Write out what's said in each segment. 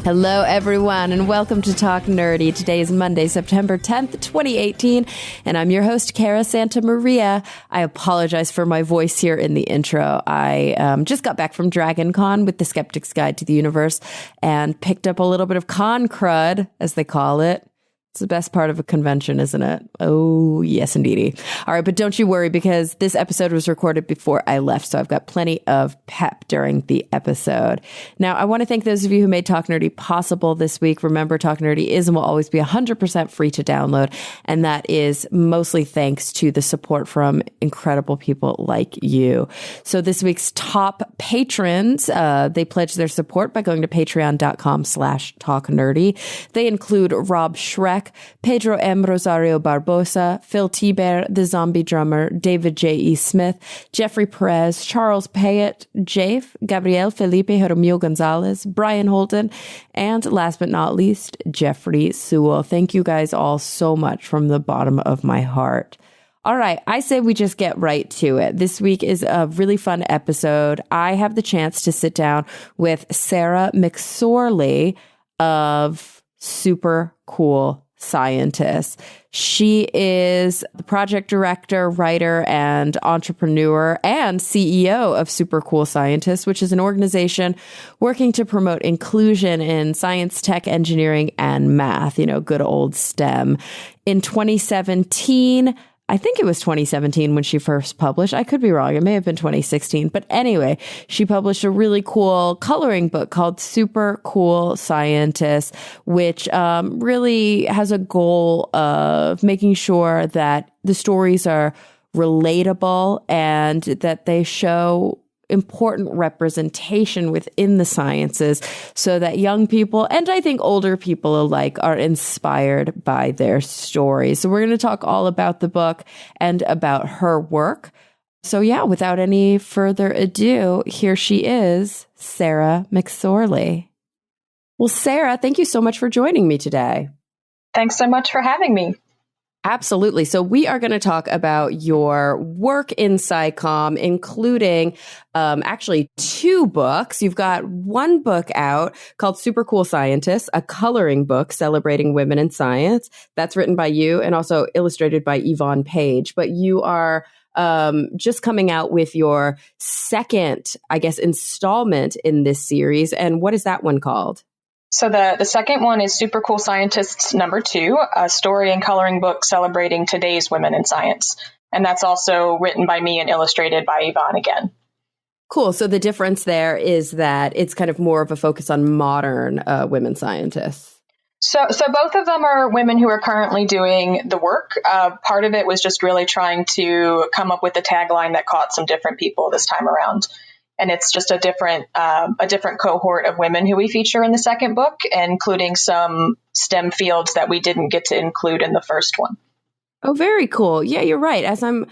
Hello, everyone, and welcome to Talk Nerdy. Today is Monday, September 10th, 2018, and I'm your host, Cara Santa Maria. I apologize for my voice here in the intro. I just got back from Dragon Con with the Skeptic's Guide to the Universe and picked up a little bit of con crud, as they call it. It's the best part of a convention, isn't it? Oh, yes, indeedy. All right, but don't you worry, because this episode was recorded before I left, so I've got plenty of pep during the episode. Now, I want to thank those of you who made Talk Nerdy possible this week. Remember, Talk Nerdy is and will always be 100% free to download, and that is mostly thanks to the support from incredible people like you. So this week's top patrons, they pledge their support by going to patreon.com/talknerdy. They include Rob Schreck, Pedro M. Rosario Barbosa, Phil Tiber, The Zombie Drummer, David J. E. Smith, Jeffrey Perez, Charles Payet, Jafe, Gabriel Felipe Hermio Gonzalez, Brian Holton, and last but not least, Jeffrey Sewell. Thank you guys all so much from the bottom of my heart. All right, I say we just get right to it. This week is a really fun episode. I have the chance to sit down with Sara MacSorley of Super Cool Scientist. She is the project director, writer, and entrepreneur and CEO of Super Cool Scientist, which is an organization working to promote inclusion in science, tech, engineering, and math, good old STEM. In 2017, I think it was 2017 when she first published. I could be wrong. It may have been 2016. But anyway, she published a really cool coloring book called Super Cool Scientist, which really has a goal of making sure that the stories are relatable and that they show important representation within the sciences so that young people and I think older people alike are inspired by their stories. So we're going to talk all about the book and about her work. So yeah, without any further ado, here she is, Sara MacSorley. Well, Sara, thank you so much for joining me today. Thanks so much for having me. Absolutely. So we are going to talk about your work in SciComm, including actually two books. You've got one book out called Super Cool Scientist, a coloring book celebrating women in science. That's written by you and also illustrated by Yvonne Page. But you are just coming out with your second, installment in this series. And what is that one called? So the second one is Super Cool Scientists #2, a story and coloring book celebrating today's women in science. And that's also written by me and illustrated by Yvonne again. Cool. So the difference there is that it's kind of more of a focus on modern women scientists. So both of them are women who are currently doing the work. Part of it was just really trying to come up with a tagline that caught some different people this time around. And it's just a different cohort of women who we feature in the second book, including some STEM fields that we didn't get to include in the first one. Oh, very cool. Yeah, you're right. As I'm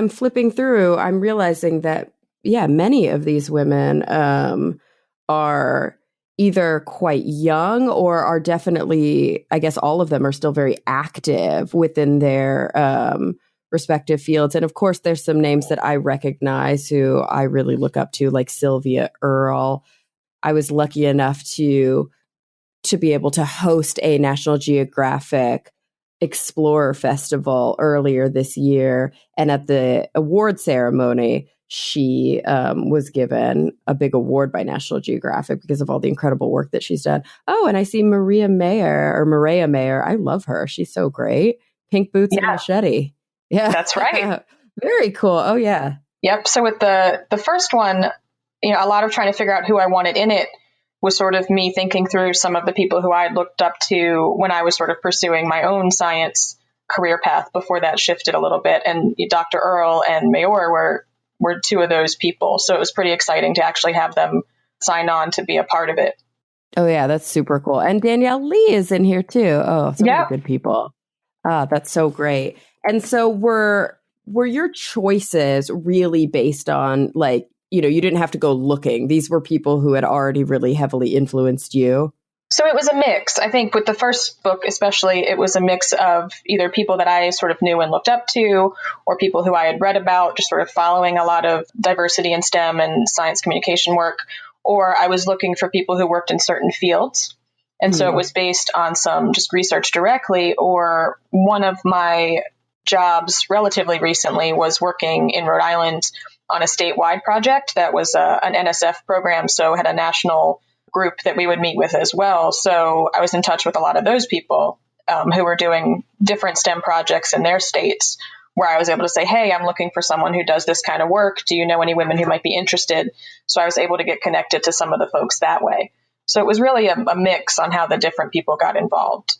flipping through, I'm realizing that, many of these women are either quite young or are definitely, I guess all of them are still very active within their respective fields. And of course, there's some names that I recognize who I really look up to, like Sylvia Earle. I was lucky enough to be able to host a National Geographic Explorer Festival earlier this year. And at the award ceremony, she was given a big award by National Geographic because of all the incredible work that she's done. Oh, and I see Maria Mayer. I love her. She's so great. Pink boots and machete. Yeah, that's right. Very cool. Oh, yeah. Yep. So with the first one, a lot of trying to figure out who I wanted in it was sort of me thinking through some of the people who I had looked up to when I was sort of pursuing my own science career path before that shifted a little bit. And Dr. Earle and Mayor were two of those people. So it was pretty exciting to actually have them sign on to be a part of it. Oh, yeah. That's super cool. And Danielle Lee is in here, too. Oh, so many good people. That's so great. And so were your choices really based on you didn't have to go looking. These were people who had already really heavily influenced you? So it was a mix. I think with the first book, especially, it was a mix of either people that I sort of knew and looked up to, or people who I had read about, just sort of following a lot of diversity in STEM and science communication work, or I was looking for people who worked in certain fields. And so it was based on some just research directly, or one of my jobs relatively recently was working in Rhode Island on a statewide project that was an NSF program, so had a national group that we would meet with as well. So I was in touch with a lot of those people who were doing different STEM projects in their states, where I was able to say, hey, I'm looking for someone who does this kind of work. Do you know any women who might be interested? So I was able to get connected to some of the folks that way. So it was really a mix on how the different people got involved.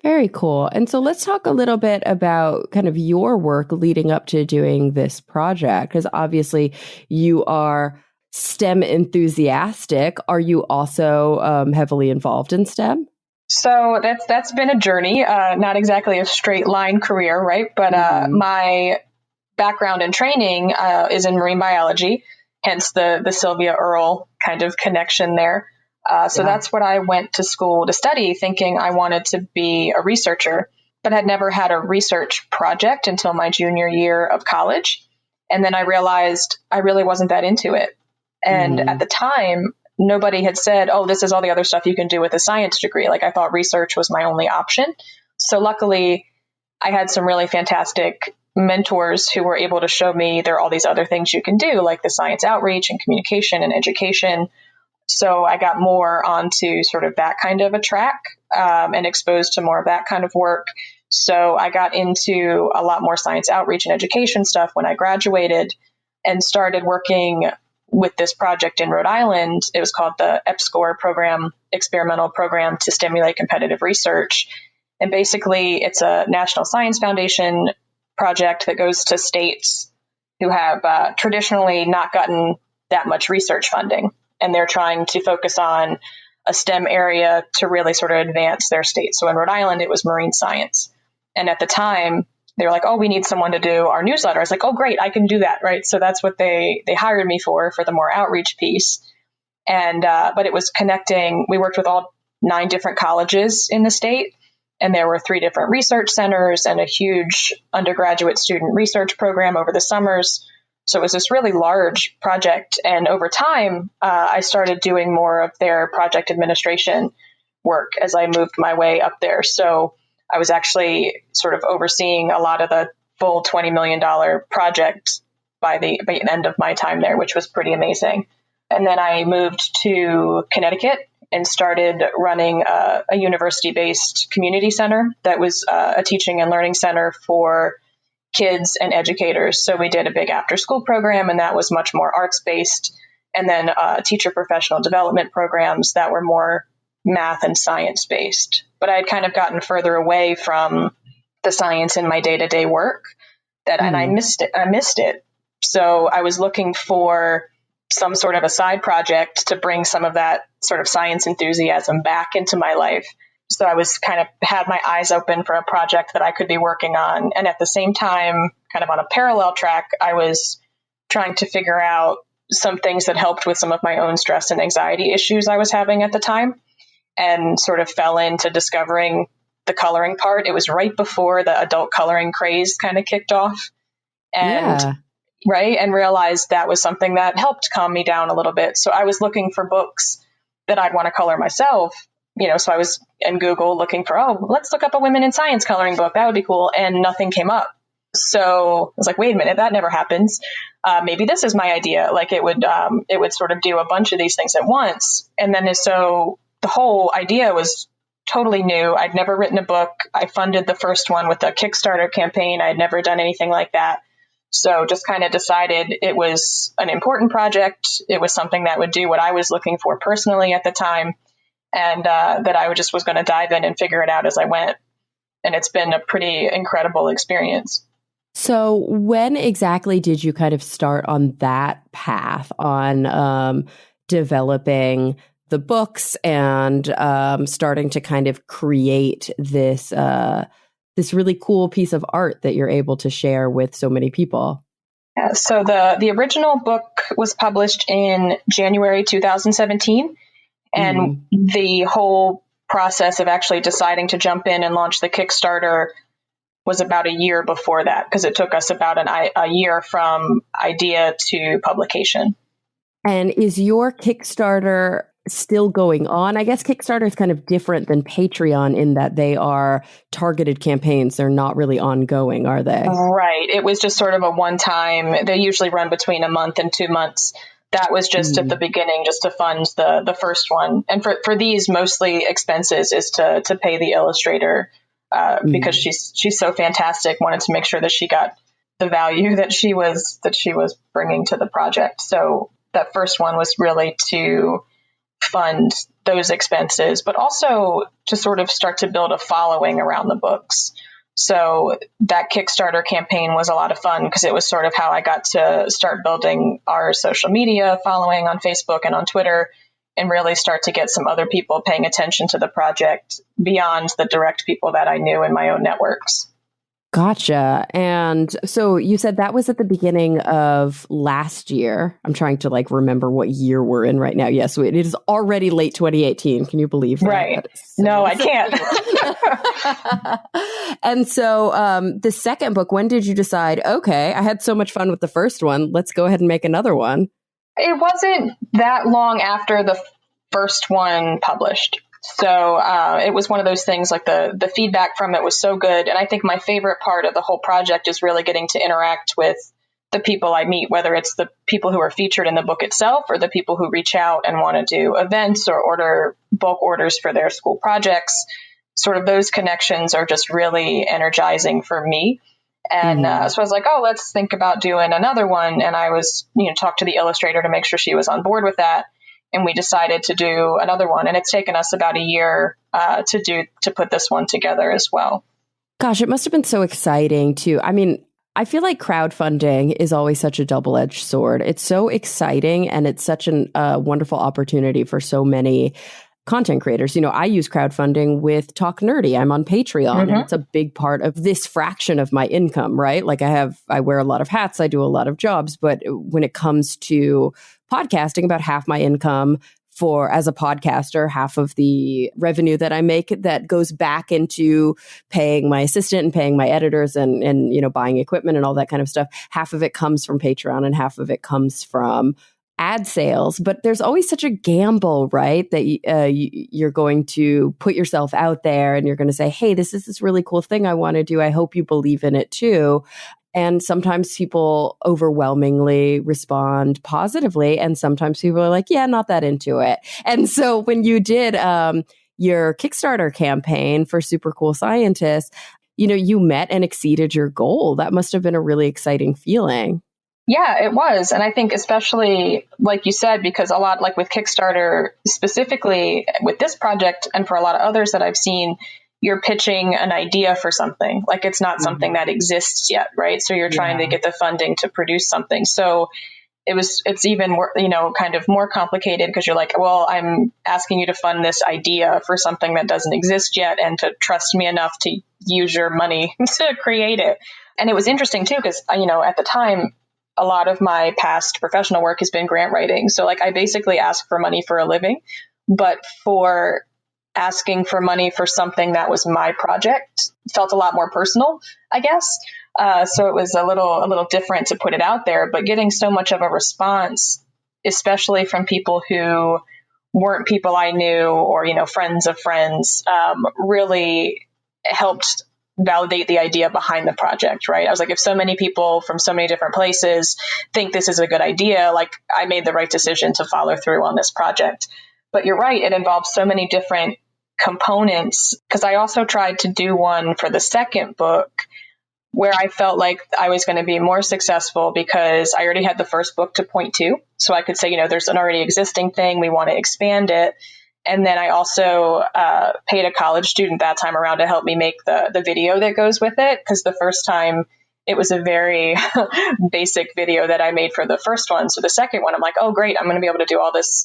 Very cool. And so let's talk a little bit about kind of your work leading up to doing this project, because obviously you are STEM enthusiastic. Are you also heavily involved in STEM? So that's been a journey, not exactly a straight line career, right? But my background and training is in marine biology, hence the Sylvia Earle kind of connection there. So that's what I went to school to study, thinking I wanted to be a researcher, but had never had a research project until my junior year of college. And then I realized I really wasn't that into it. And at the time, nobody had said, oh, this is all the other stuff you can do with a science degree. Like, I thought research was my only option. So luckily, I had some really fantastic mentors who were able to show me there are all these other things you can do, like the science outreach and communication and education. So I got more onto sort of that kind of a track and exposed to more of that kind of work. So I got into a lot more science outreach and education stuff when I graduated and started working with this project in Rhode Island. It was called the EPSCoR program, experimental program to stimulate competitive research. And basically it's a National Science Foundation project that goes to states who have traditionally not gotten that much research funding. And they're trying to focus on a STEM area to really sort of advance their state. So in Rhode Island, it was marine science. And at the time, they were like, oh, we need someone to do our newsletter. I was like, oh, great, I can do that, right? So that's what they hired me for the more outreach piece. And but it was connecting. We worked with all 9 different colleges in the state. And there were 3 different research centers and a huge undergraduate student research program over the summers. So it was this really large project. And over time, I started doing more of their project administration work as I moved my way up there. So I was actually sort of overseeing a lot of the full $20 million project by the end of my time there, which was pretty amazing. And then I moved to Connecticut and started running a university-based community center that was a teaching and learning center for kids and educators. So we did a big after-school program, and that was much more arts-based. And then teacher professional development programs that were more math and science-based. But I had kind of gotten further away from the science in my day-to-day work and I missed it. So I was looking for some sort of a side project to bring some of that sort of science enthusiasm back into my life. So I was kind of had my eyes open for a project that I could be working on. And at the same time, kind of on a parallel track, I was trying to figure out some things that helped with some of my own stress and anxiety issues I was having at the time, and sort of fell into discovering the coloring part. It was right before the adult coloring craze kind of kicked off. And right. And realized that was something that helped calm me down a little bit. So I was looking for books that I'd want to color myself. So I was in Google looking for, let's look up a women in science coloring book. That would be cool. And nothing came up. So I was like, wait a minute, that never happens. Maybe this is my idea. Like it would sort of do a bunch of these things at once. And then so the whole idea was totally new. I'd never written a book. I funded the first one with a Kickstarter campaign. I'd never done anything like that. So just kind of decided it was an important project. It was something that would do what I was looking for personally at the time. And that I was going to dive in and figure it out as I went. And it's been a pretty incredible experience. So when exactly did you kind of start on that path on developing the books and starting to kind of create this really cool piece of art that you're able to share with so many people? Yeah, so the original book was published in January 2017. And the whole process of actually deciding to jump in and launch the Kickstarter was about a year before that, because it took us about a year from idea to publication. And is your Kickstarter still going on? I guess Kickstarter is kind of different than Patreon in that they are targeted campaigns. They're not really ongoing, are they? Right. It was just sort of a one-time. They usually run between a month and 2 months. That was just at the beginning, just to fund the first one. And for these, mostly expenses is to pay the illustrator because she's so fantastic. Wanted to make sure that she got the value that she was bringing to the project. So that first one was really to fund those expenses, but also to sort of start to build a following around the books. So that Kickstarter campaign was a lot of fun because it was sort of how I got to start building our social media following on Facebook and on Twitter, and really start to get some other people paying attention to the project beyond the direct people that I knew in my own networks. Gotcha. And so you said that was at the beginning of last year. I'm trying to remember what year we're in right now. Yes, it is already late 2018. Can you believe that? Right. No, I can't. And so the second book, when did you decide, okay, I had so much fun with the first one, let's go ahead and make another one? It wasn't that long after the first one published. So it was one of those things, like the feedback from it was so good. And I think my favorite part of the whole project is really getting to interact with the people I meet, whether it's the people who are featured in the book itself or the people who reach out and want to do events or order bulk orders for their school projects. Sort of those connections are just really energizing for me. And so I was like, oh, let's think about doing another one. And I was, talked to the illustrator to make sure she was on board with that. And we decided to do another one. And it's taken us about a year to put this one together as well. Gosh, it must have been so exciting too. I mean, I feel like crowdfunding is always such a double-edged sword. It's so exciting and it's such a wonderful opportunity for so many content creators. I use crowdfunding with Talk Nerdy. I'm on Patreon and it's a big part of this fraction of my income, right? Like I wear a lot of hats, I do a lot of jobs, but when it comes to podcasting, about half my income as a podcaster, half of the revenue that I make that goes back into paying my assistant and paying my editors and buying equipment and all that kind of stuff. Half of it comes from Patreon and half of it comes from ad sales. But there's always such a gamble, right? That you're going to put yourself out there and you're going to say, hey, this is this really cool thing I want to do. I hope you believe in it too. And sometimes people overwhelmingly respond positively. And sometimes people are like, yeah, not that into it. And so when you did your Kickstarter campaign for Super Cool Scientists, you met and exceeded your goal. That must have been a really exciting feeling. Yeah, it was. And I think especially, like you said, because a lot, like with Kickstarter, specifically with this project and for a lot of others that I've seen, you're pitching an idea for something. Like it's not something that exists yet, right? So you're trying to get the funding to produce something. So it's even more, kind of more complicated because you're like, well, I'm asking you to fund this idea for something that doesn't exist yet and to trust me enough to use your money to create it. And it was interesting too, because, at the time, a lot of my past professional work has been grant writing. So I basically ask for money for a living, but for asking for money for something that was my project felt a lot more personal, I guess. So it was a little different to put it out there, but getting so much of a response, especially from people who weren't people I knew or, friends of friends, really helped validate the idea behind the project, right? I was like, if so many people from so many different places think this is a good idea, I made the right decision to follow through on this project. But you're right, it involves so many different components, because I also tried to do one for the second book where I felt like I was going to be more successful because I already had the first book to point to. So I could say, there's an already existing thing, we want to expand it. And then I also paid a college student that time around to help me make the video that goes with it, because the first time it was a very basic video that I made for the first one. So the second one, I'm like, oh, great, I'm going to be able to do all this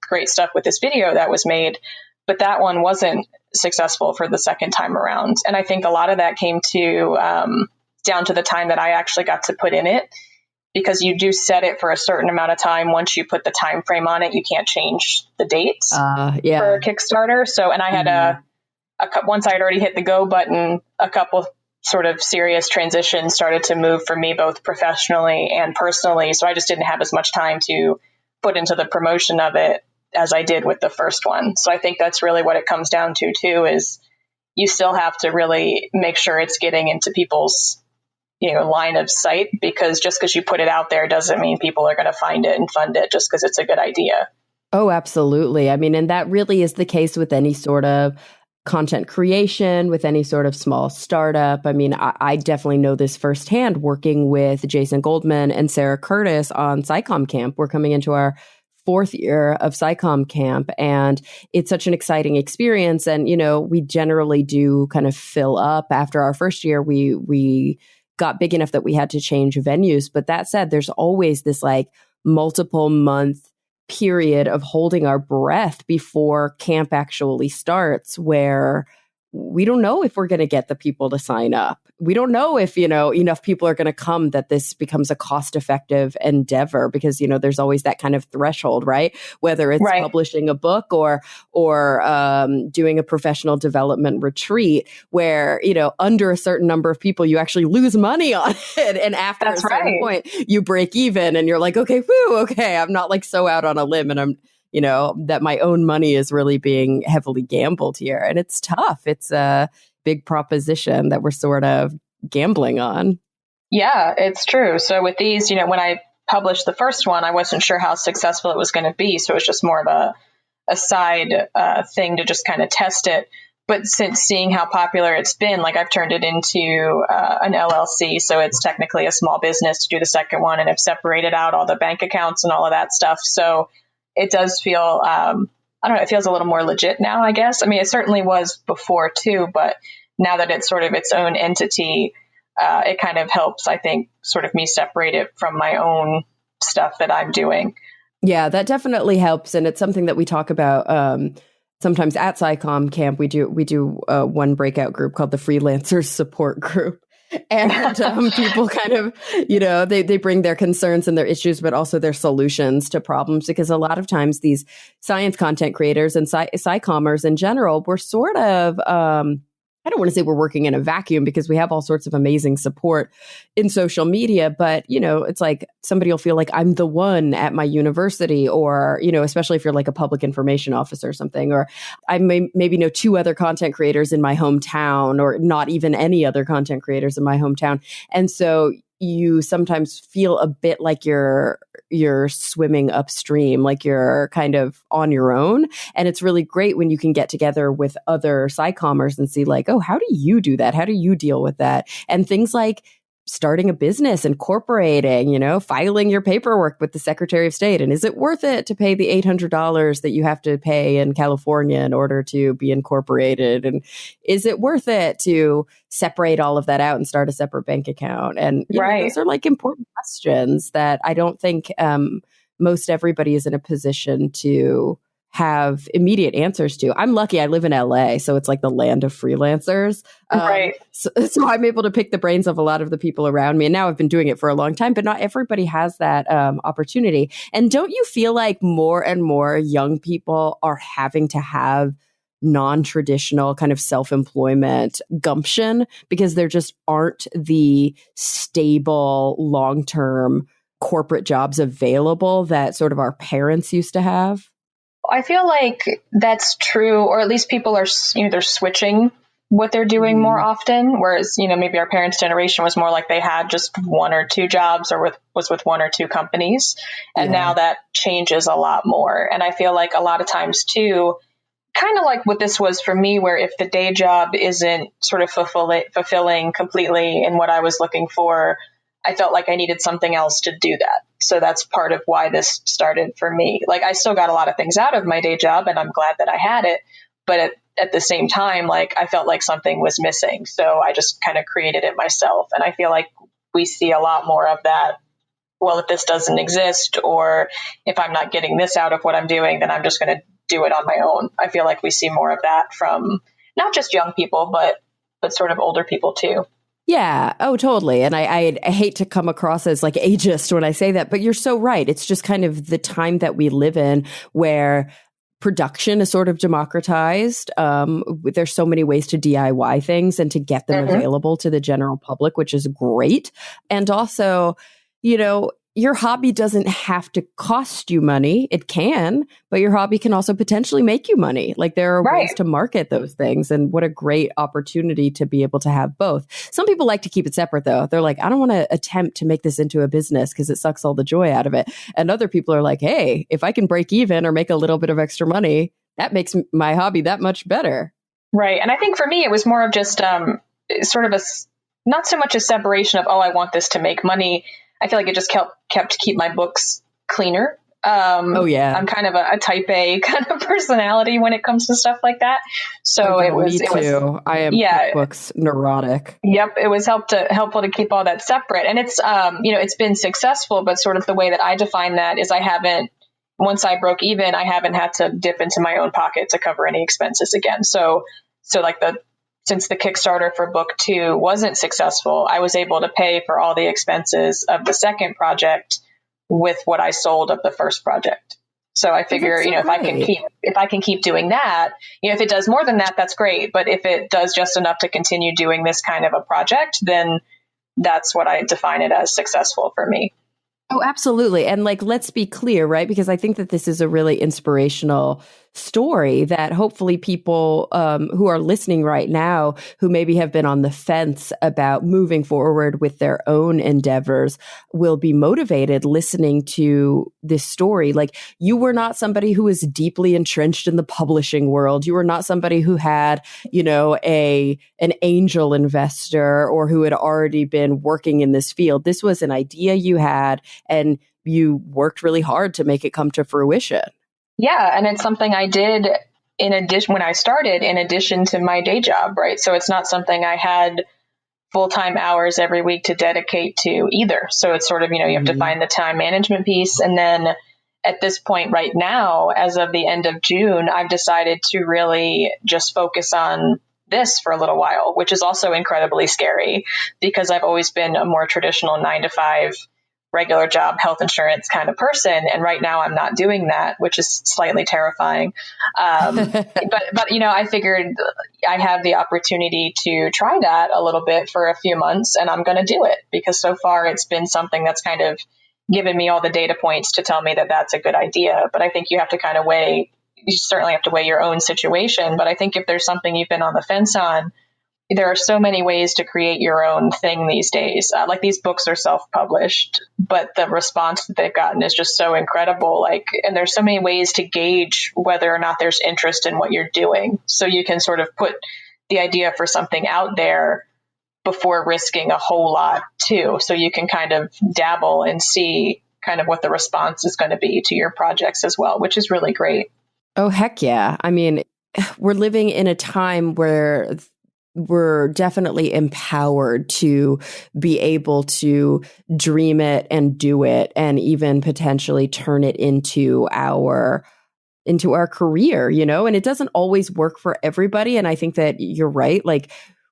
great stuff with this video that was made. But that one wasn't successful for the second time around. And I think a lot of that came to down to the time that I actually got to put in it, because you do set it for a certain amount of time. Once you put the time frame on it, you can't change the dates for a Kickstarter. So, and I had once I had already hit the go button, a couple sort of serious transitions started to move for me, both professionally and personally. So I just didn't have as much time to put into the promotion of it as I did with the first one. So I think that's really what it comes down to too, is you still have to really make sure it's getting into people's, line of sight, because just because you put it out there doesn't mean people are going to find it and fund it just because it's a good idea. Oh, absolutely. I mean, and that really is the case with any sort of content creation, with any sort of small startup. I mean, I definitely know this firsthand working with Jason Goldman and Sarah Curtis on SciComm Camp. We're coming into our 4th year of SciComm Camp, and it's such an exciting experience. And, we generally do kind of fill up after our first year. We got big enough that we had to change venues. But that said, there's always this like multiple month period of holding our breath before camp actually starts, where we don't know if we're going to get the people to sign up. We don't know if, enough people are going to come that this becomes a cost-effective endeavor, because, there's always that kind of threshold, right? Whether it's publishing a book or doing a professional development retreat where, under a certain number of people, you actually lose money on it. And after a certain point, you break even and you're like, okay, I'm not like so out on a limb, and I'm, that my own money is really being heavily gambled here. And it's tough. It's a big proposition that we're sort of gambling on. Yeah, it's true. So with these, when I published the first one, I wasn't sure how successful it was going to be. So it was just more of a side thing to just kind of test it. But since seeing how popular it's been, like I've turned it into an LLC. So it's technically a small business to do the second one, and I've separated out all the bank accounts and all of that stuff. So it does feel, I don't know, it feels a little more legit now, I guess. I mean, it certainly was before too, but now that it's sort of its own entity, it kind of helps, I think, sort of me separate it from my own stuff that I'm doing. Yeah, that definitely helps. And it's something that we talk about sometimes at SciComm Camp. We do one breakout group called the Freelancers Support Group. And people kind of, they bring their concerns and their issues, but also their solutions to problems, because a lot of times these science content creators and SciCommers in general, we're sort of, I don't want to say we're working in a vacuum, because we have all sorts of amazing support in social media, but, it's like somebody will feel like I'm the one at my university, or, especially if you're like a public information officer or something, or I maybe know 2 other content creators in my hometown, or not even any other content creators in my hometown. And so you sometimes feel a bit like you're swimming upstream, like you're kind of on your own. And it's really great when you can get together with other SciCommers and see like, oh, how do you do that? How do you deal with that? And things like starting a business, incorporating, filing your paperwork with the Secretary of State. And is it worth it to pay the $800 that you have to pay in California in order to be incorporated? And is it worth it to separate all of that out and start a separate bank account? And those are like important questions that I don't think most everybody is in a position to have immediate answers to. I'm lucky. I live in LA, so it's like the land of freelancers. So I'm able to pick the brains of a lot of the people around me. And now I've been doing it for a long time, but not everybody has that opportunity. And don't you feel like more and more young people are having to have non-traditional kind of self-employment gumption, because there just aren't the stable long-term corporate jobs available that sort of our parents used to have? I feel like that's true, or at least people are, they're switching what they're doing more often. Whereas, maybe our parents' generation was more like they had just 1 or 2 jobs, or was with 1 or 2 companies. And now that changes a lot more. And I feel like a lot of times too, kind of like what this was for me, where if the day job isn't sort of fulfilling completely in what I was looking for, I felt like I needed something else to do that. So that's part of why this started for me. Like, I still got a lot of things out of my day job, and I'm glad that I had it. But at the same time, like, I felt like something was missing. So I just kind of created it myself. And I feel like we see a lot more of that. Well, if this doesn't exist, or if I'm not getting this out of what I'm doing, then I'm just going to do it on my own. I feel like we see more of that from not just young people, but sort of older people too. Yeah. Oh, totally. And I hate to come across as like ageist when I say that, but you're so right. It's just kind of the time that we live in, where production is sort of democratized. There's so many ways to DIY things and to get them available to the general public, which is great. And also, your hobby doesn't have to cost you money. It can, but your hobby can also potentially make you money. Like there are ways to market those things. And what a great opportunity to be able to have both. Some people like to keep it separate though. They're like, I don't want to attempt to make this into a business because it sucks all the joy out of it. And other people are like, hey, if I can break even or make a little bit of extra money, that makes my hobby that much better. Right. And I think for me, it was more of just sort of not so much a separation of, oh, I want this to make money. I feel like it just kept to keep my books cleaner. I'm kind of a type A kind of personality when it comes to stuff like that. So me too. I am books neurotic. Yep. It was helpful to keep all that separate. And it's, it's been successful, but sort of the way that I define that is once I broke even, I haven't had to dip into my own pocket to cover any expenses again. So like since the Kickstarter for book 2 wasn't successful, I was able to pay for all the expenses of the second project with what I sold of the first project. So I figure, if I can keep doing that, if it does more than that, that's great. But if it does just enough to continue doing this kind of a project, then that's what I define it as successful for me. Oh, absolutely. And let's be clear, right? Because I think that this is a really inspirational story that hopefully people who are listening right now, who maybe have been on the fence about moving forward with their own endeavors, will be motivated listening to this story. Like, you were not somebody who was deeply entrenched in the publishing world. You were not somebody who had, an angel investor or who had already been working in this field. This was an idea you had, and you worked really hard to make it come to fruition. Yeah. And it's something I did when I started, in addition to my day job, right? So it's not something I had full-time hours every week to dedicate to either. So it's sort of, you have to find the time management piece. And then at this point right now, as of the end of June, I've decided to really just focus on this for a little while, which is also incredibly scary because I've always been a more traditional 9-to-5 regular job, health insurance kind of person. And right now I'm not doing that, which is slightly terrifying. But I figured I have the opportunity to try that a little bit for a few months, and I'm going to do it because so far it's been something that's kind of given me all the data points to tell me that that's a good idea. But I think you certainly have to weigh your own situation. But I think if there's something you've been on the fence on, there are so many ways to create your own thing these days. Like, these books are self-published, but the response that they've gotten is just so incredible. And there's so many ways to gauge whether or not there's interest in what you're doing. So you can sort of put the idea for something out there before risking a whole lot too. So you can kind of dabble and see kind of what the response is going to be to your projects as well, which is really great. Oh, heck yeah. I mean, we're living in a time where we're definitely empowered to be able to dream it and do it, and even potentially turn it into our career, and it doesn't always work for everybody. And I think that you're right.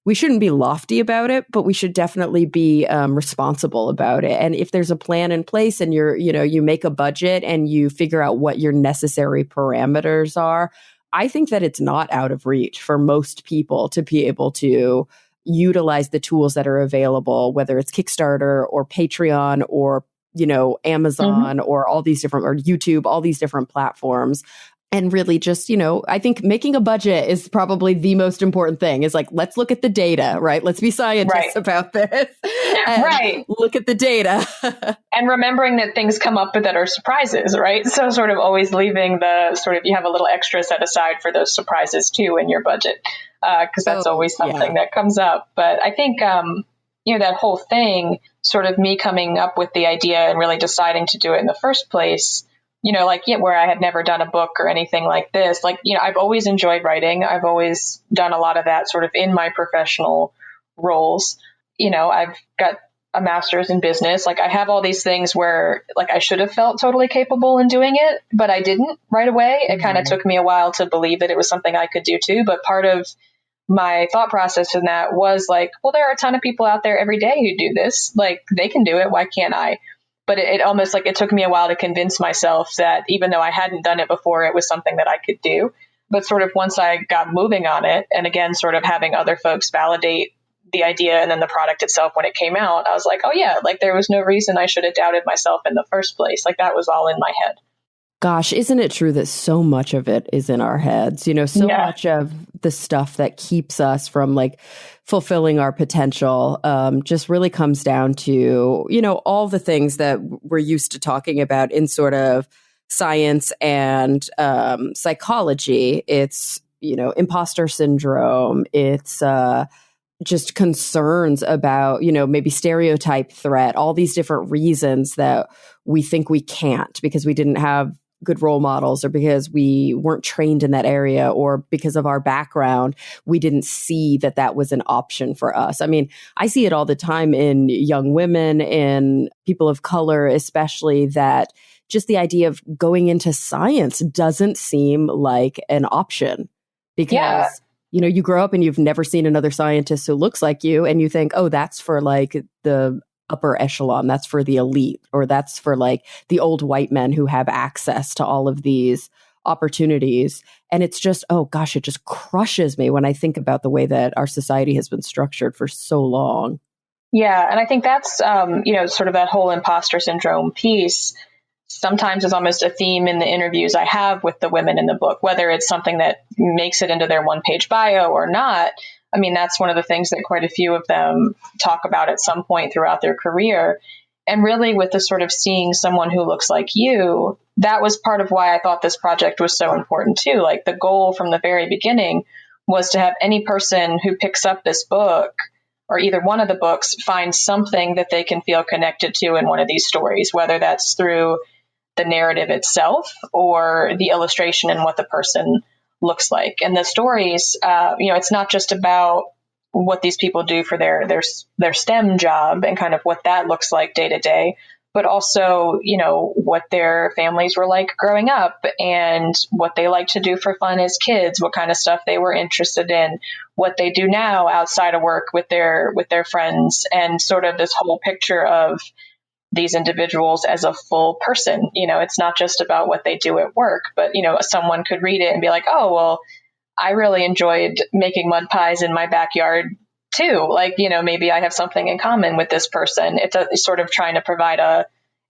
We shouldn't be lofty about it, but we should definitely be responsible about it. And if there's a plan in place and you make a budget and you figure out what your necessary parameters are, I think that it's not out of reach for most people to be able to utilize the tools that are available, whether it's Kickstarter or Patreon or, Amazon or all these different, or YouTube, all these different platforms. And really just, I think making a budget is probably the most important thing. Is let's look at the data, right? Let's be scientists about this. And look at the data. And remembering that things come up that are surprises, right? So sort of always leaving you have a little extra set aside for those surprises too in your budget. Because that's always something that comes up. But I think, that whole thing, sort of me coming up with the idea and really deciding to do it in the first place, where I had never done a book or anything like this, I've always enjoyed writing. I've always done a lot of that sort of in my professional roles. I've got a master's in business. I have all these things where I should have felt totally capable in doing it, but I didn't right away. It kind of took me a while to believe that it was something I could do too. But part of my thought process in that was there are a ton of people out there every day who do this. They can do it. Why can't I? But it almost it took me a while to convince myself that even though I hadn't done it before, it was something that I could do. But sort of once I got moving on it, and again, sort of having other folks validate the idea and then the product itself when it came out, I was like, oh yeah, like there was no reason I should have doubted myself in the first place. Like that was all in my head. Gosh, isn't it true that so much of it is in our heads? So much of the stuff that keeps us from like fulfilling our potential just really comes down to, all the things that we're used to talking about in sort of science and psychology. It's, imposter syndrome. It's just concerns about, maybe stereotype threat, all these different reasons that we think we can't because we didn't have good role models or because we weren't trained in that area or because of our background, we didn't see that that was an option for us. I mean, I see it all the time in young women and people of color, especially, that just the idea of going into science doesn't seem like an option because, you grow up and you've never seen another scientist who looks like you and you think, oh, that's for like the upper echelon, that's for the elite, or that's for like the old white men who have access to all of these opportunities. And it's just, oh gosh, it just crushes me when I think about the way that our society has been structured for so long. Yeah. And I think that's, sort of that whole imposter syndrome piece sometimes is almost a theme in the interviews I have with the women in the book, whether it's something that makes it into their one-page bio or not. I mean, that's one of the things that quite a few of them talk about at some point throughout their career. And really with the sort of seeing someone who looks like you, that was part of why I thought this project was so important too. Like the goal from the very beginning was to have any person who picks up this book or either one of the books find something that they can feel connected to in one of these stories, whether that's through the narrative itself or the illustration and what the person looks like. And the stories, it's not just about what these people do for their STEM job and kind of what that looks like day to day, but also, what their families were like growing up and what they like to do for fun as kids, what kind of stuff they were interested in, what they do now outside of work with their friends, and sort of this whole picture of these individuals as a full person. It's not just about what they do at work, but, someone could read it and be like, oh, well, I really enjoyed making mud pies in my backyard too. Like, maybe I have something in common with this person. It's sort of trying to provide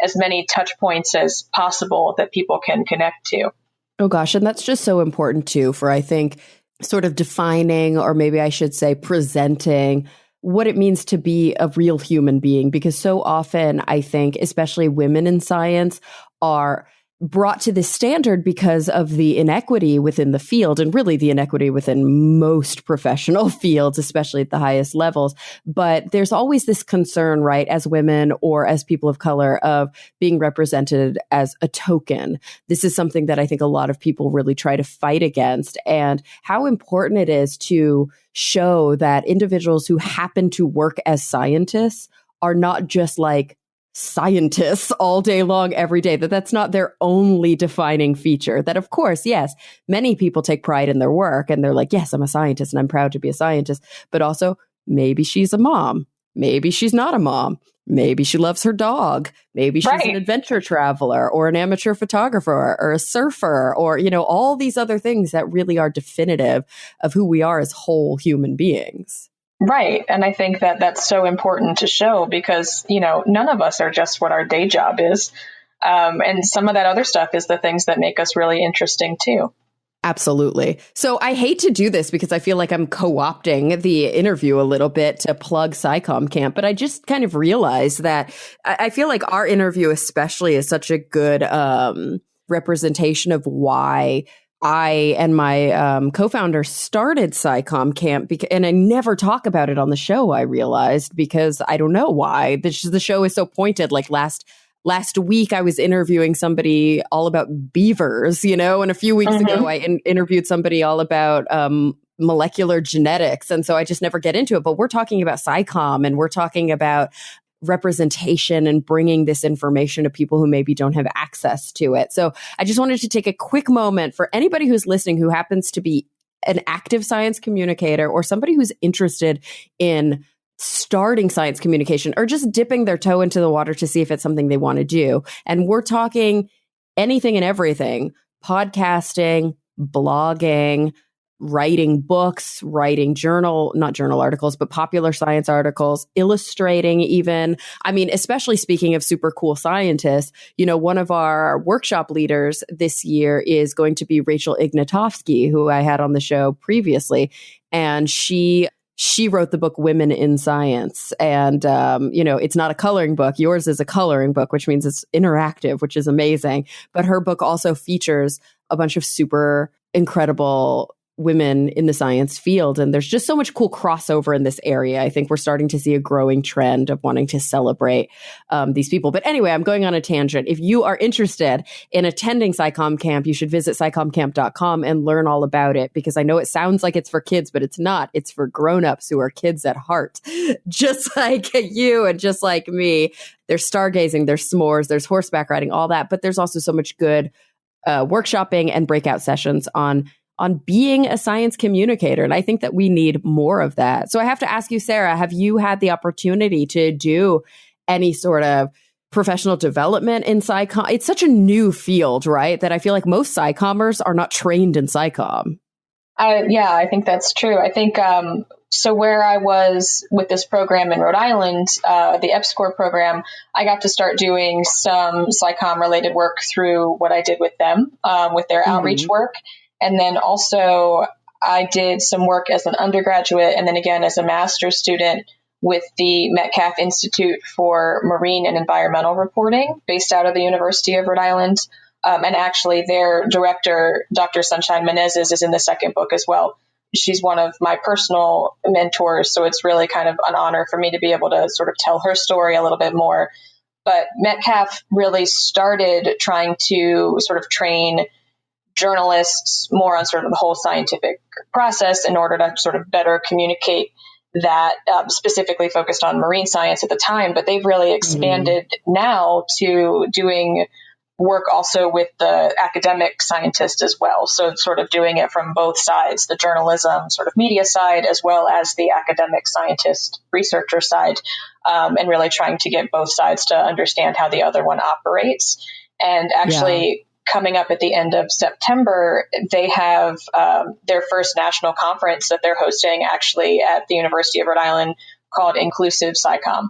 as many touch points as possible that people can connect to. Oh gosh. And that's just so important too, for I think sort of defining, or maybe I should say presenting what it means to be a real human being, because so often I think, especially women in science, are brought to this standard because of the inequity within the field, and really the inequity within most professional fields, especially at the highest levels. But there's always this concern, right, as women or as people of color, of being represented as a token. This is something that I think a lot of people really try to fight against, and how important it is to show that individuals who happen to work as scientists are not just like scientists all day long, every day, that's not their only defining feature. That, of course, yes, many people take pride in their work and they're like, yes, I'm a scientist and I'm proud to be a scientist. But also, maybe she's a mom. Maybe she's not a mom. Maybe she loves her dog. Maybe she's an adventure traveler or an amateur photographer or a surfer or, all these other things that really are definitive of who we are as whole human beings. Right. And I think that that's so important to show because, none of us are just what our day job is. And some of that other stuff is the things that make us really interesting too. Absolutely. So I hate to do this because I feel like I'm co-opting the interview a little bit to plug SciComm Camp, but I just kind of realized that I feel like our interview especially is such a good representation of why I and my co-founder started SciComm Camp, and I never talk about it on the show, I realized, because I don't know why. The show is so pointed. Like last week, I was interviewing somebody all about beavers, and a few weeks ago, I interviewed somebody all about molecular genetics. And so I just never get into it. But we're talking about SciComm, and we're talking about representation and bringing this information to people who maybe don't have access to it. So I just wanted to take a quick moment for anybody who's listening who happens to be an active science communicator or somebody who's interested in starting science communication or just dipping their toe into the water to see if it's something they want to do. And we're talking anything and everything: podcasting, blogging, writing books, writing not journal articles, but popular science articles, illustrating even. I mean, especially speaking of super cool scientists, one of our workshop leaders this year is going to be Rachel Ignatowski, who I had on the show previously. And she wrote the book Women in Science. And, it's not a coloring book. Yours is a coloring book, which means it's interactive, which is amazing. But her book also features a bunch of super incredible women in the science field. And there's just so much cool crossover in this area. I think we're starting to see a growing trend of wanting to celebrate these people. But anyway, I'm going on a tangent. If you are interested in attending SciComm Camp, you should visit scicommcamp.com and learn all about it, because I know it sounds like it's for kids, but it's not. It's for grownups who are kids at heart, just like you and just like me. There's stargazing, there's s'mores, there's horseback riding, all that. But there's also so much good workshopping and breakout sessions on being a science communicator. And I think that we need more of that. So I have to ask you, Sara, have you had the opportunity to do any sort of professional development in SciComm? It's such a new field, right? That I feel like most SciCommers are not trained in SciComm. Yeah, I think that's true. I think, so where I was with this program in Rhode Island, the EPSCoR program, I got to start doing some SciComm related work through what I did with them, with their outreach work. And then also I did some work as an undergraduate and then again as a master's student with the Metcalf Institute for Marine and Environmental Reporting based out of the University of Rhode Island. And actually their director, Dr. Sunshine Menezes, is in the second book as well. She's one of my personal mentors, so it's really kind of an honor for me to be able to sort of tell her story a little bit more. But Metcalf really started trying to sort of train journalists more on sort of the whole scientific process in order to sort of better communicate that, specifically focused on marine science at the time. But they've really expanded now to doing work also with the academic scientists as well. So sort of doing it from both sides, the journalism sort of media side, as well as the academic scientist researcher side, and really trying to get both sides to understand how the other one operates. And actually, coming up at the end of September, they have their first national conference that they're hosting actually at the University of Rhode Island called Inclusive SciComm.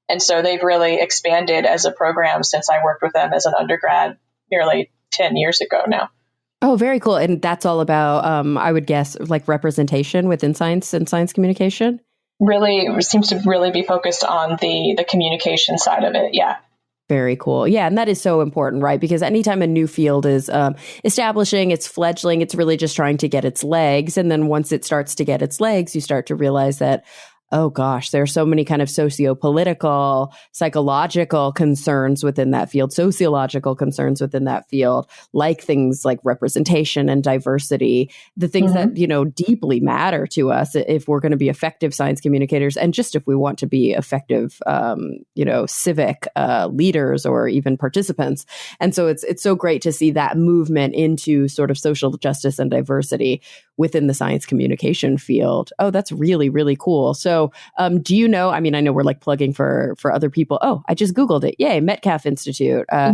And so they've really expanded as a program since I worked with them as an undergrad nearly 10 years ago now. Oh, very cool. And that's all about, I would guess, like representation within science and science communication? Really seems to really be focused on the communication side of it. Yeah. Very cool. Yeah. And that is so important, right? Because anytime a new field is establishing, it's fledgling, it's really just trying to get its legs. And then once it starts to get its legs, you start to realize that, oh gosh, there are so many kind of socio-political, psychological concerns within that field, sociological concerns within that field, like things like representation and diversity, the things that, deeply matter to us if we're going to be effective science communicators and just if we want to be effective, civic leaders or even participants. And so it's so great to see that movement into sort of social justice and diversity within the science communication field. Oh, that's really, really cool. So do you know, I mean, I know we're like plugging for other people. Oh, I just Googled it. Yay, Metcalf Institute. So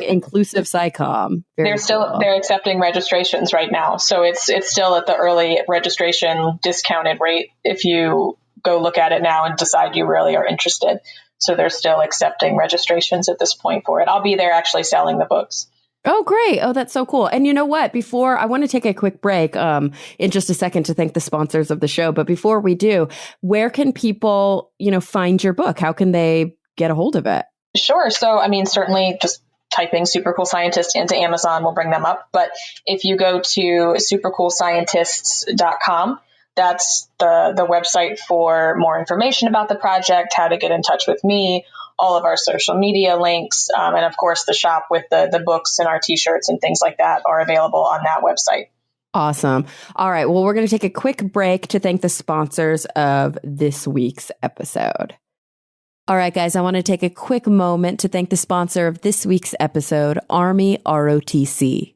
inclusive SciComm. They're accepting registrations right now. So it's still at the early registration discounted rate if you go look at it now and decide you really are interested. So they're still accepting registrations at this point for it. I'll be there actually selling the books. Oh, great. Oh, that's so cool. And you know what? Before I want to take a quick break in just a second to thank the sponsors of the show. But before we do, where can people, find your book? How can they get a hold of it? Sure. So, I mean, certainly just typing Super Cool Scientist into Amazon will bring them up. But if you go to supercoolscientists.com, that's the website for more information about the project, how to get in touch with me, all of our social media links, and of course the shop with the books and our t-shirts and things like that are available on that website. Awesome. All right. Well, we're going to take a quick break to thank the sponsors of this week's episode. All right, guys, I want to take a quick moment to thank the sponsor of this week's episode, Army ROTC.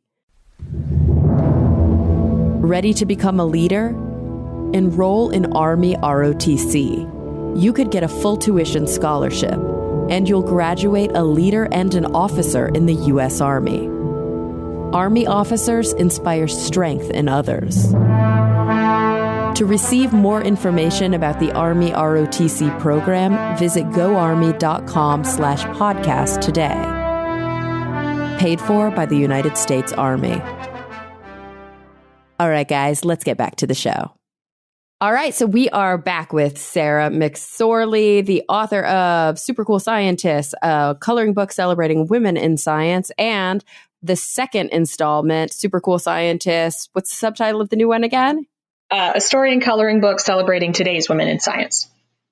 Ready to become a leader? Enroll in Army ROTC. You could get a full tuition scholarship, and you'll graduate a leader and an officer in the U.S. Army. Army officers inspire strength in others. To receive more information about the Army ROTC program, visit goarmy.com/podcast today. Paid for by the United States Army. All right, guys, let's get back to the show. All right, so we are back with Sara MacSorley, the author of Super Cool Scientists, a coloring book celebrating women in science, and the second installment, Super Cool Scientists. What's the subtitle of the new one again? A story and coloring book celebrating today's women in science.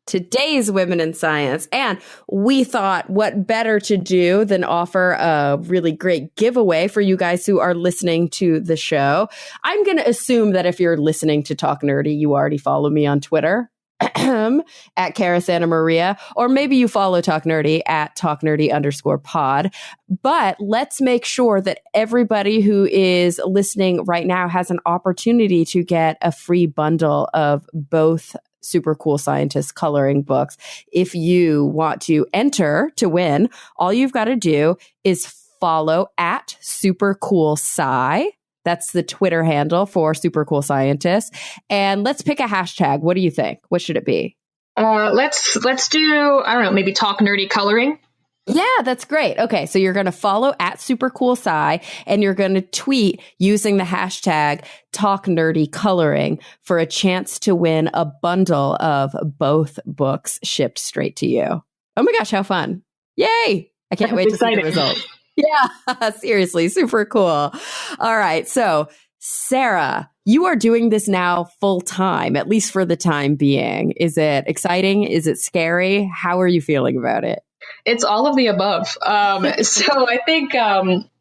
Today's women in science. And we thought what better to do than offer a really great giveaway for you guys who are listening to the show. I'm going to assume that if you're listening to Talk Nerdy, you already follow me on Twitter at Cara Santa Maria, or maybe you follow Talk Nerdy at TalkNerdy_pod. But let's make sure that everybody who is listening right now has an opportunity to get a free bundle of both Super Cool Scientist coloring books. If you want to enter to win, all you've got to do is follow at Super Cool Sci. That's the Twitter handle for Super Cool Scientists. And let's pick a hashtag. What do you think? What should it be? Let's do, I don't know, maybe Talk Nerdy Coloring. Yeah, that's great. Okay, so you're going to follow at Super Cool Sci, and you're going to tweet using the hashtag Talk Nerdy Coloring for a chance to win a bundle of both books shipped straight to you. Oh my gosh, how fun. Yay! I can't wait to see the results. Yeah, seriously, super cool. All right, so Sara, you are doing this now full time, at least for the time being. Is it exciting? Is it scary? How are you feeling about it? It's all of the above. So I think,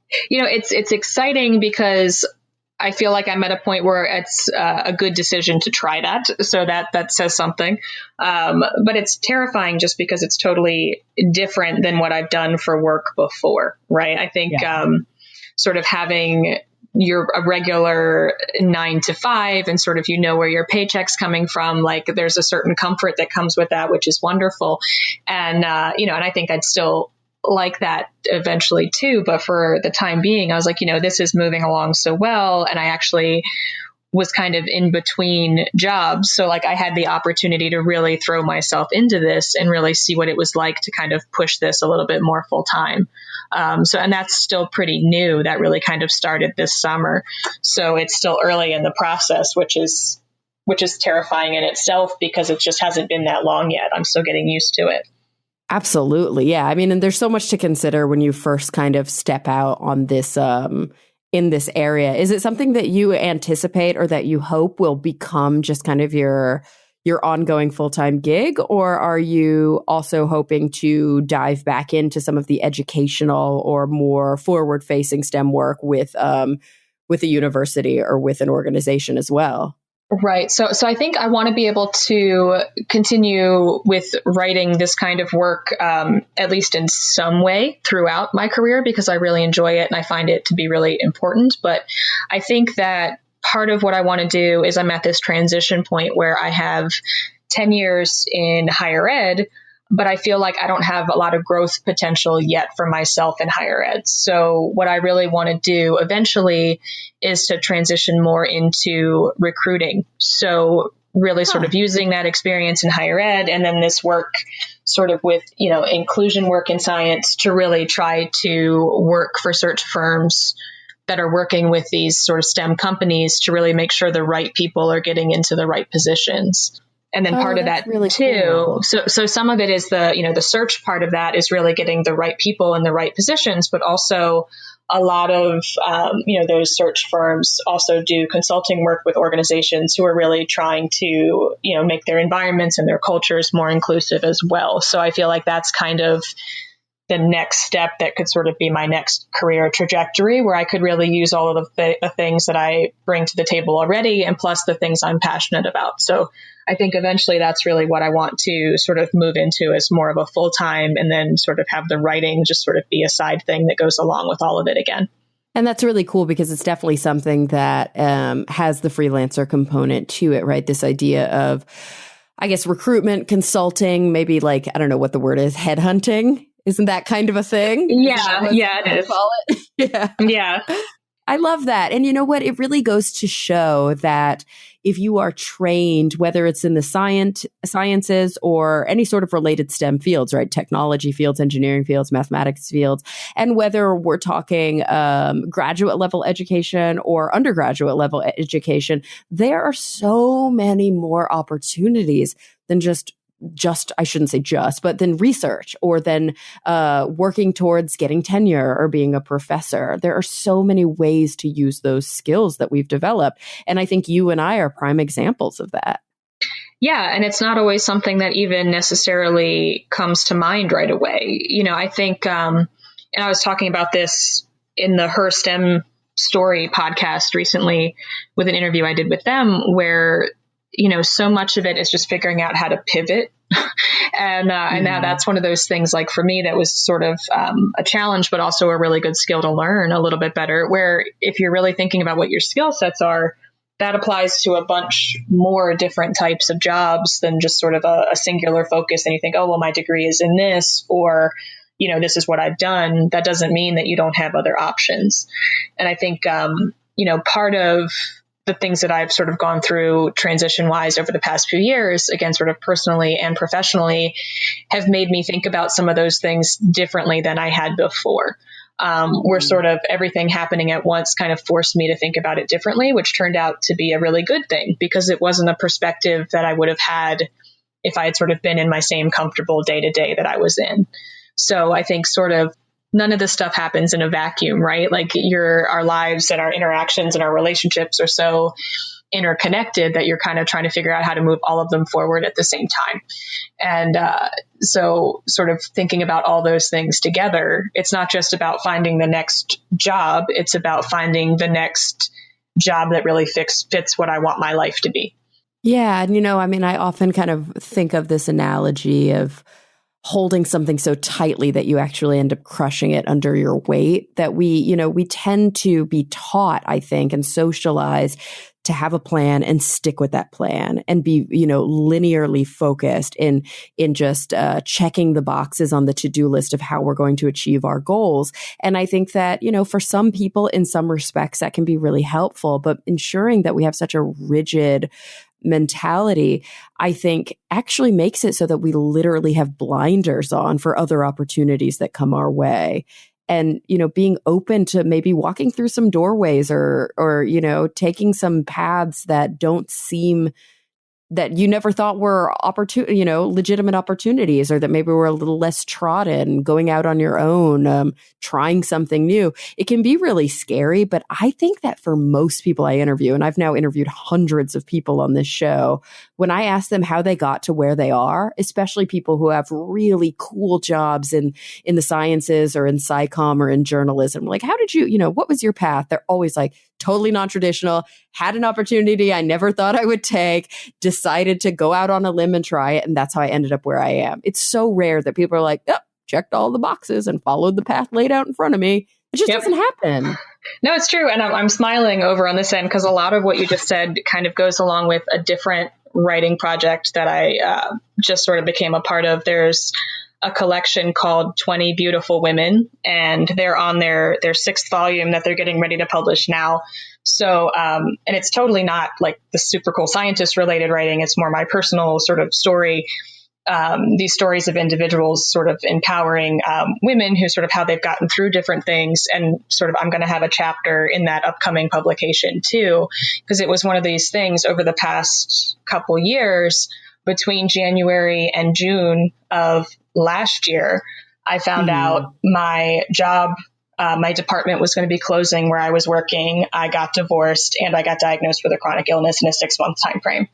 it's exciting because I feel like I'm at a point where it's a good decision to try that. So that says something. But it's terrifying just because it's totally different than what I've done for work before, right? I think sort of having a regular 9 to 5 and sort of, where your paycheck's coming from, like there's a certain comfort that comes with that, which is wonderful. And, and I think I'd still like that eventually too. But for the time being, I was like, this is moving along so well. And I actually was kind of in between jobs. So like I had the opportunity to really throw myself into this and really see what it was like to kind of push this a little bit more full time. And that's still pretty new. That really kind of started this summer. So it's still early in the process, which is terrifying in itself because it just hasn't been that long yet. I'm still getting used to it. Absolutely. Yeah. I mean, and there's so much to consider when you first kind of step out on this, in this area. Is it something that you anticipate or that you hope will become just kind of your ongoing full-time gig, or are you also hoping to dive back into some of the educational or more forward-facing STEM work with a university or with an organization as well? Right. So I think I want to be able to continue with writing this kind of work, at least in some way throughout my career, because I really enjoy it and I find it to be really important. But I think that part of what I want to do is I'm at this transition point where I have 10 years in higher ed, but I feel like I don't have a lot of growth potential yet for myself in higher ed. So what I really want to do eventually is to transition more into recruiting. So really sort of using that experience in higher ed and then this work sort of with, inclusion work in science to really try to work for search firms that are working with these sort of STEM companies to really make sure the right people are getting into the right positions. And then part of that really too. Cool. So some of it is the search part of that is really getting the right people in the right positions, but also a lot of, those search firms also do consulting work with organizations who are really trying to, make their environments and their cultures more inclusive as well. So I feel like that's kind of the next step that could sort of be my next career trajectory, where I could really use all of the things that I bring to the table already, and plus the things I'm passionate about. So I think eventually that's really what I want to sort of move into as more of a full-time, and then sort of have the writing just sort of be a side thing that goes along with all of it again. And that's really cool because it's definitely something that has the freelancer component to it, right? This idea of, I guess, recruitment, consulting, maybe like, I don't know what the word is, headhunting. Isn't that kind of a thing? Yeah, it is. Call it? Yeah. I love that. And you know what? It really goes to show that if you are trained, whether it's in the sciences or any sort of related STEM fields, right? Technology fields, engineering fields, mathematics fields, and whether we're talking graduate level education or undergraduate level education, there are so many more opportunities than just I shouldn't say just, but then research or then working towards getting tenure or being a professor. There are so many ways to use those skills that we've developed. And I think you and I are prime examples of that. Yeah, and it's not always something that even necessarily comes to mind right away. I think, and I was talking about this in the Her STEM Story podcast recently with an interview I did with them where so much of it is just figuring out how to pivot. And now that's one of those things, like for me, that was sort of a challenge, but also a really good skill to learn a little bit better, where if you're really thinking about what your skill sets are, that applies to a bunch more different types of jobs than just sort of a singular focus. And you think, oh, well, my degree is in this, or, this is what I've done. That doesn't mean that you don't have other options. And I think, part of the things that I've sort of gone through transition wise over the past few years, again, sort of personally and professionally, have made me think about some of those things differently than I had before. Where sort of everything happening at once kind of forced me to think about it differently, which turned out to be a really good thing because it wasn't a perspective that I would have had if I had sort of been in my same comfortable day to day that I was in. So I think sort of none of this stuff happens in a vacuum, right? Like our lives and our interactions and our relationships are so interconnected that you're kind of trying to figure out how to move all of them forward at the same time. And so sort of thinking about all those things together, it's not just about finding the next job, it's about finding the next job that really fits what I want my life to be. Yeah. And, I often kind of think of this analogy of holding something so tightly that you actually end up crushing it under your weight, that we tend to be taught, I think, and socialized to have a plan and stick with that plan and be, linearly focused in just checking the boxes on the to-do list of how we're going to achieve our goals. And I think that, for some people, in some respects, that can be really helpful, but ensuring that we have such a rigid mentality, I think, actually makes it so that we literally have blinders on for other opportunities that come our way. And, being open to maybe walking through some doorways or, taking some paths that don't seem that you never thought were legitimate opportunities, or that maybe were a little less trodden, going out on your own, trying something new. It can be really scary, but I think that for most people I interview, and I've now interviewed hundreds of people on this show, when I ask them how they got to where they are, especially people who have really cool jobs in the sciences or in SciComm or in journalism, like, how did you, what was your path? They're always like, totally non-traditional, had an opportunity I never thought I would take, decided to go out on a limb and try it. And that's how I ended up where I am. It's so rare that people are like, oh, checked all the boxes and followed the path laid out in front of me. It just doesn't happen. No, it's true. And I'm smiling over on this end because a lot of what you just said kind of goes along with a different writing project that I just sort of became a part of. There's a collection called 20 Beautiful Women, and they're on their sixth volume that they're getting ready to publish now. So, and it's totally not like the super cool scientist related writing. It's more my personal sort of story. These stories of individuals sort of empowering women who sort of how they've gotten through different things. And sort of I'm going to have a chapter in that upcoming publication too, because it was one of these things over the past couple years between January and June of last year, I found out my job, my department was going to be closing where I was working. I got divorced and I got diagnosed with a chronic illness in a 6-month time frame.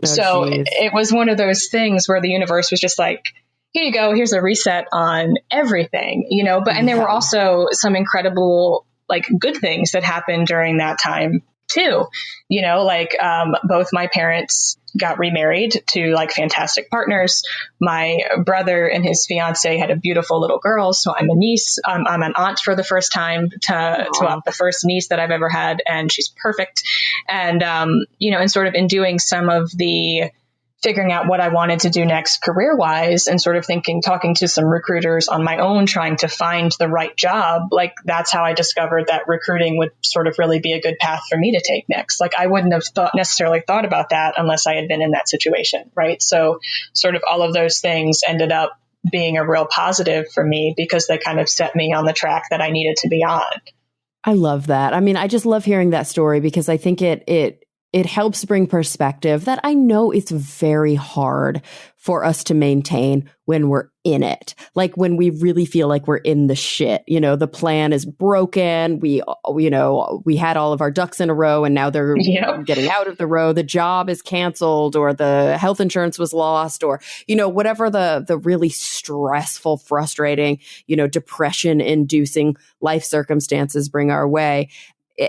Oh, so it was one of those things where the universe was just like, here you go, here's a reset on everything, but, and there were also some incredible, like, good things that happened during that time too, both my parents got remarried to like fantastic partners. My brother and his fiance had a beautiful little girl. So I'm a niece. I'm an aunt for the first time to the first niece that I've ever had. And she's perfect. And, and sort of in doing some of the figuring out what I wanted to do next career wise and sort of talking to some recruiters on my own, trying to find the right job. Like that's how I discovered that recruiting would sort of really be a good path for me to take next. Like I wouldn't have necessarily thought about that unless I had been in that situation. Right. So sort of all of those things ended up being a real positive for me because they kind of set me on the track that I needed to be on. I love that. I mean, I just love hearing that story because I think it helps bring perspective that I know it's very hard for us to maintain when we're in it. Like when we really feel like we're in the shit, the plan is broken. We had all of our ducks in a row and now they're getting out of the row. The job is canceled or the health insurance was lost or, whatever the really stressful, frustrating, depression inducing life circumstances bring our way.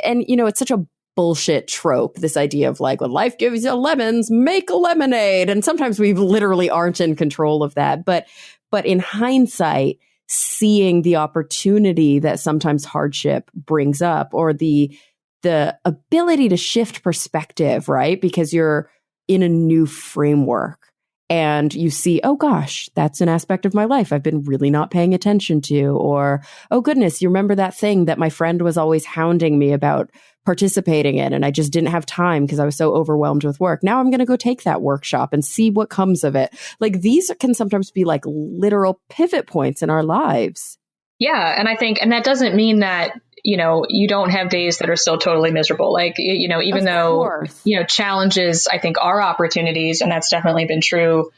And, it's such a bullshit trope, this idea of like, when life gives you lemons, make lemonade. And sometimes we literally aren't in control of that. But in hindsight, seeing the opportunity that sometimes hardship brings up or the ability to shift perspective, right? Because you're in a new framework and you see, oh gosh, that's an aspect of my life I've been really not paying attention to. Or, oh goodness, you remember that thing that my friend was always hounding me about participating in and I just didn't have time because I was so overwhelmed with work. Now I'm going to go take that workshop and see what comes of it. Like these can sometimes be like literal pivot points in our lives. Yeah. And I think, and that doesn't mean that, you don't have days that are still totally miserable. Like, even though, challenges, I think are opportunities, and that's definitely been true.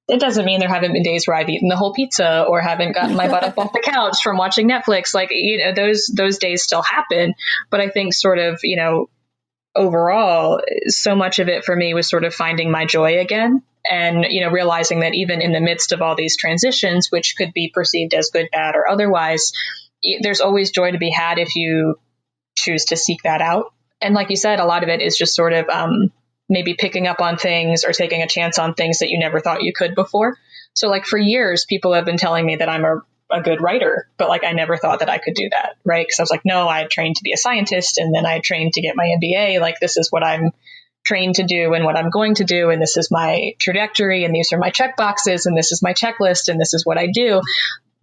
It doesn't mean there haven't been days where I've eaten the whole pizza or haven't gotten my butt up off the couch from watching Netflix. Like, those days still happen. But I think sort of, overall, so much of it for me was sort of finding my joy again and, realizing that even in the midst of all these transitions, which could be perceived as good, bad, or otherwise, there's always joy to be had if you choose to seek that out. And like you said, a lot of it is just sort of, maybe picking up on things or taking a chance on things that you never thought you could before. So like for years, people have been telling me that I'm a good writer, but like I never thought that I could do that, right? Because I was like, no, I trained to be a scientist and then I trained to get my MBA. Like this is what I'm trained to do and what I'm going to do. And this is my trajectory and these are my check boxes and this is my checklist and this is what I do.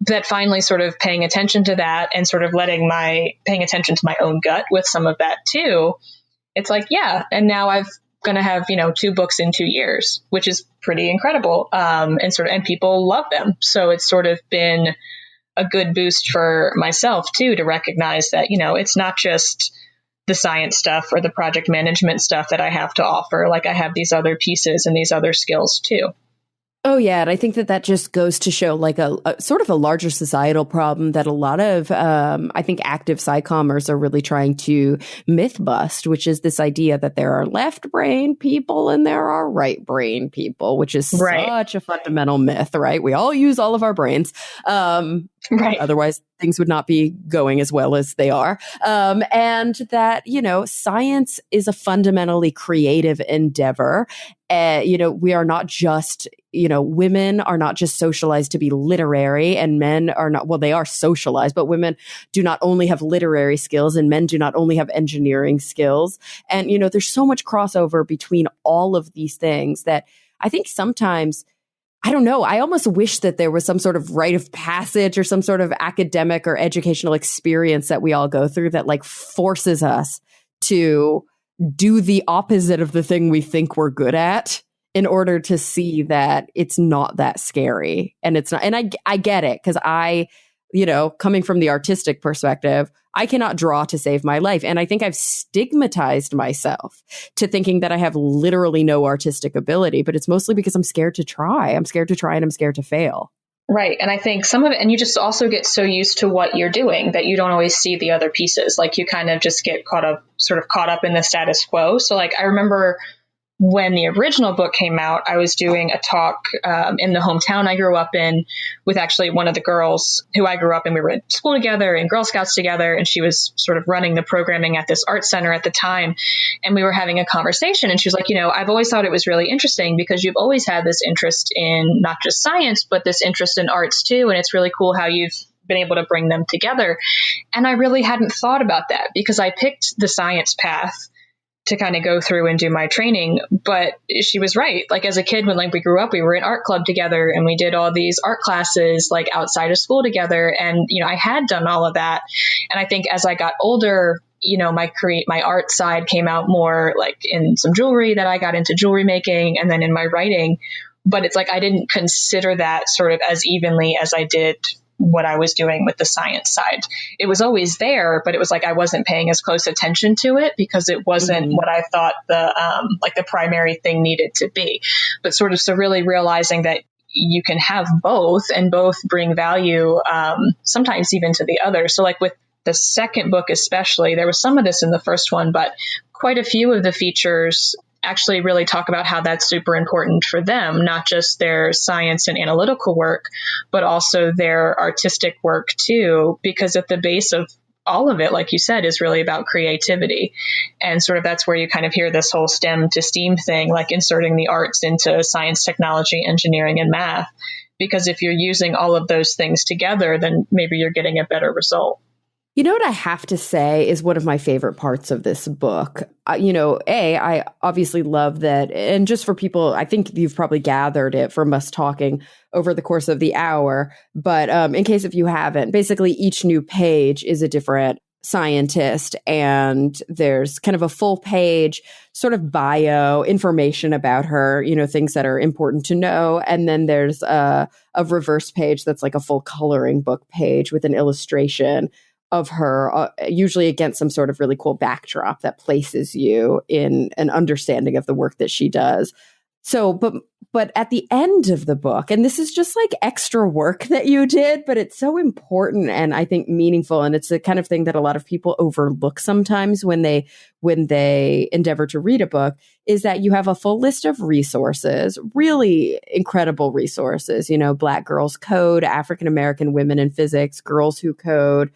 That finally sort of paying attention to that and sort of paying attention to my own gut with some of that too. It's like, yeah. And now I've going to have, 2 books in 2 years, which is pretty incredible. And people love them. So it's sort of been a good boost for myself too, to recognize that, it's not just the science stuff or the project management stuff that I have to offer. Like I have these other pieces and these other skills too. Oh, yeah. And I think that just goes to show like a sort of a larger societal problem that a lot of, I think, active psychomers are really trying to myth bust, which is this idea that there are left brain people and there are right brain people, which is such a fundamental myth, right? We all use all of our brains. Right. Otherwise, things would not be going as well as they are. And that, science is a fundamentally creative endeavor. We are not just, women are not just socialized to be literary and men are not, well, they are socialized, but women do not only have literary skills and men do not only have engineering skills. And, there's so much crossover between all of these things that I think sometimes, I don't know. I almost wish that there was some sort of rite of passage or some sort of academic or educational experience that we all go through that like forces us to do the opposite of the thing we think we're good at in order to see that it's not that scary. And it's not, and I get it because coming from the artistic perspective, I cannot draw to save my life. And I think I've stigmatized myself to thinking that I have literally no artistic ability, but it's mostly because I'm scared to try. I'm scared to try and I'm scared to fail. Right. And I think some of it, and you just also get so used to what you're doing that you don't always see the other pieces. Like you kind of just get caught up in the status quo. So like, I remember when the original book came out, I was doing a talk in the hometown I grew up in with actually one of the girls who I grew up in. We were in school together and Girl Scouts together, and she was sort of running the programming at this art center at the time. And we were having a conversation, and she was like, I've always thought it was really interesting because you've always had this interest in not just science, but this interest in arts too. And it's really cool how you've been able to bring them together. And I really hadn't thought about that because I picked the science path to kind of go through and do my training. But she was right. Like as a kid, when like we grew up, we were in art club together and we did all these art classes like outside of school together. And, I had done all of that. And I think as I got older, my art side came out more like in some jewelry, that I got into jewelry making, and then in my writing. But it's like I didn't consider that sort of as evenly as I did what I was doing with the science side. It was always there, but it was like I wasn't paying as close attention to it because it wasn't what I thought the primary thing needed to be. But so really realizing that you can have both, and both bring value, sometimes even to the other. So like with the second book especially, there was some of this in the first one, but quite a few of the features actually really talk about how that's super important for them, not just their science and analytical work, but also their artistic work too, because at the base of all of it, like you said, is really about creativity. And sort of that's where you kind of hear this whole STEM to STEAM thing, like inserting the arts into science, technology, engineering, and math. Because if you're using all of those things together, then maybe you're getting a better result. You know what I have to say is one of my favorite parts of this book. I obviously love that. And just for people, I think you've probably gathered it from us talking over the course of the hour. But in case if you haven't, basically each new page is a different scientist, and there's kind of a full page sort of bio information about her, things that are important to know. And then there's a reverse page that's like a full coloring book page with an illustration of her, usually against some sort of really cool backdrop that places you in an understanding of the work that she does. So, but at the end of the book, and this is just like extra work that you did, but it's so important and I think meaningful. And it's the kind of thing that a lot of people overlook sometimes when they endeavor to read a book, is that you have a full list of resources, really incredible resources, Black Girls Code, African American Women in Physics, Girls Who Code,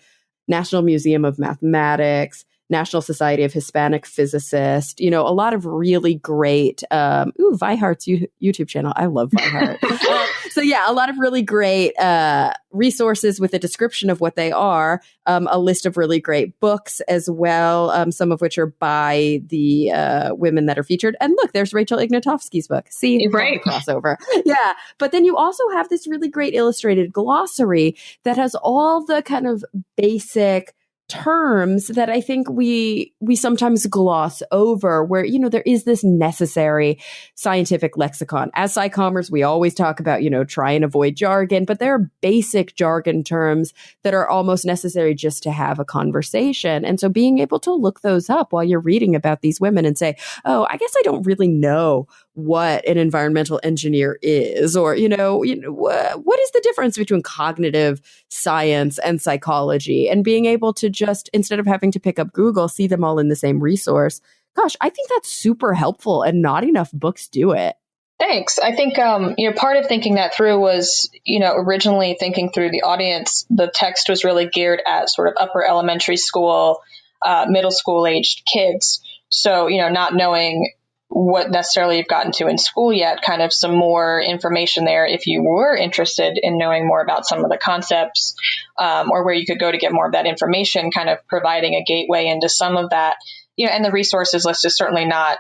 National Museum of Mathematics, National Society of Hispanic Physicists, a lot of really great, Vihart's YouTube channel. I love Vihart. So yeah, a lot of really great resources with a description of what they are, a list of really great books as well, some of which are by the women that are featured. And look, there's Rachel Ignatowski's book. See, right. Crossover. Yeah. But then you also have this really great illustrated glossary that has all the kind of basic terms that I think we sometimes gloss over, where, there is this necessary scientific lexicon. As psychommers, we always talk about, try and avoid jargon, but there are basic jargon terms that are almost necessary just to have a conversation. And so being able to look those up while you're reading about these women and say, oh, I guess I don't really know what an environmental engineer is, or, what is the difference between cognitive science and psychology, and being able to just, instead of having to pick up Google, see them all in the same resource. Gosh, I think that's super helpful, and not enough books do it. Thanks. I think, part of thinking that through was, originally thinking through the audience, the text was really geared at sort of upper elementary school, middle school aged kids. So, not knowing what necessarily you've gotten to in school yet, kind of some more information there if you were interested in knowing more about some of the concepts, or where you could go to get more of that information, kind of providing a gateway into some of that. And the resources list is certainly not,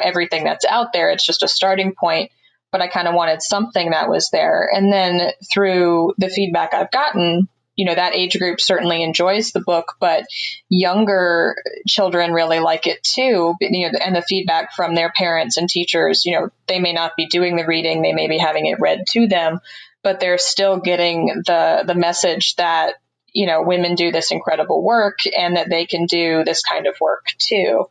everything that's out there. It's just a starting point, but I kind of wanted something that was there. And then through the feedback I've gotten, that age group certainly enjoys the book, but younger children really like it too. And the feedback from their parents and teachers, they may not be doing the reading, they may be having it read to them, but they're still getting the message that, women do this incredible work and that they can do this kind of work too.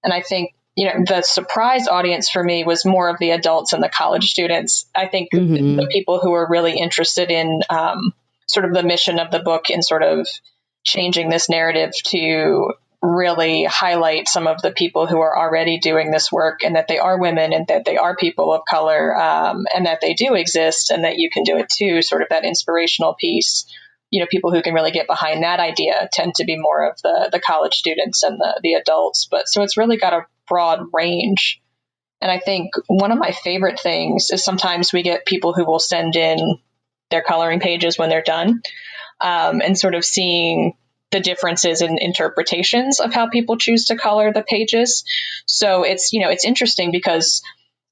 And I think, the surprise audience for me was more of the adults and the college students. I think the people who are really interested in, sort of the mission of the book and sort of changing this narrative to really highlight some of the people who are already doing this work, and that they are women, and that they are people of color, and that they do exist, and that you can do it too. Sort of that inspirational piece. People who can really get behind that idea tend to be more of the college students and the adults. But so it's really got a broad range. And I think one of my favorite things is sometimes we get people who will send in their coloring pages when they're done, and sort of seeing the differences in interpretations of how people choose to color the pages. So it's, it's interesting because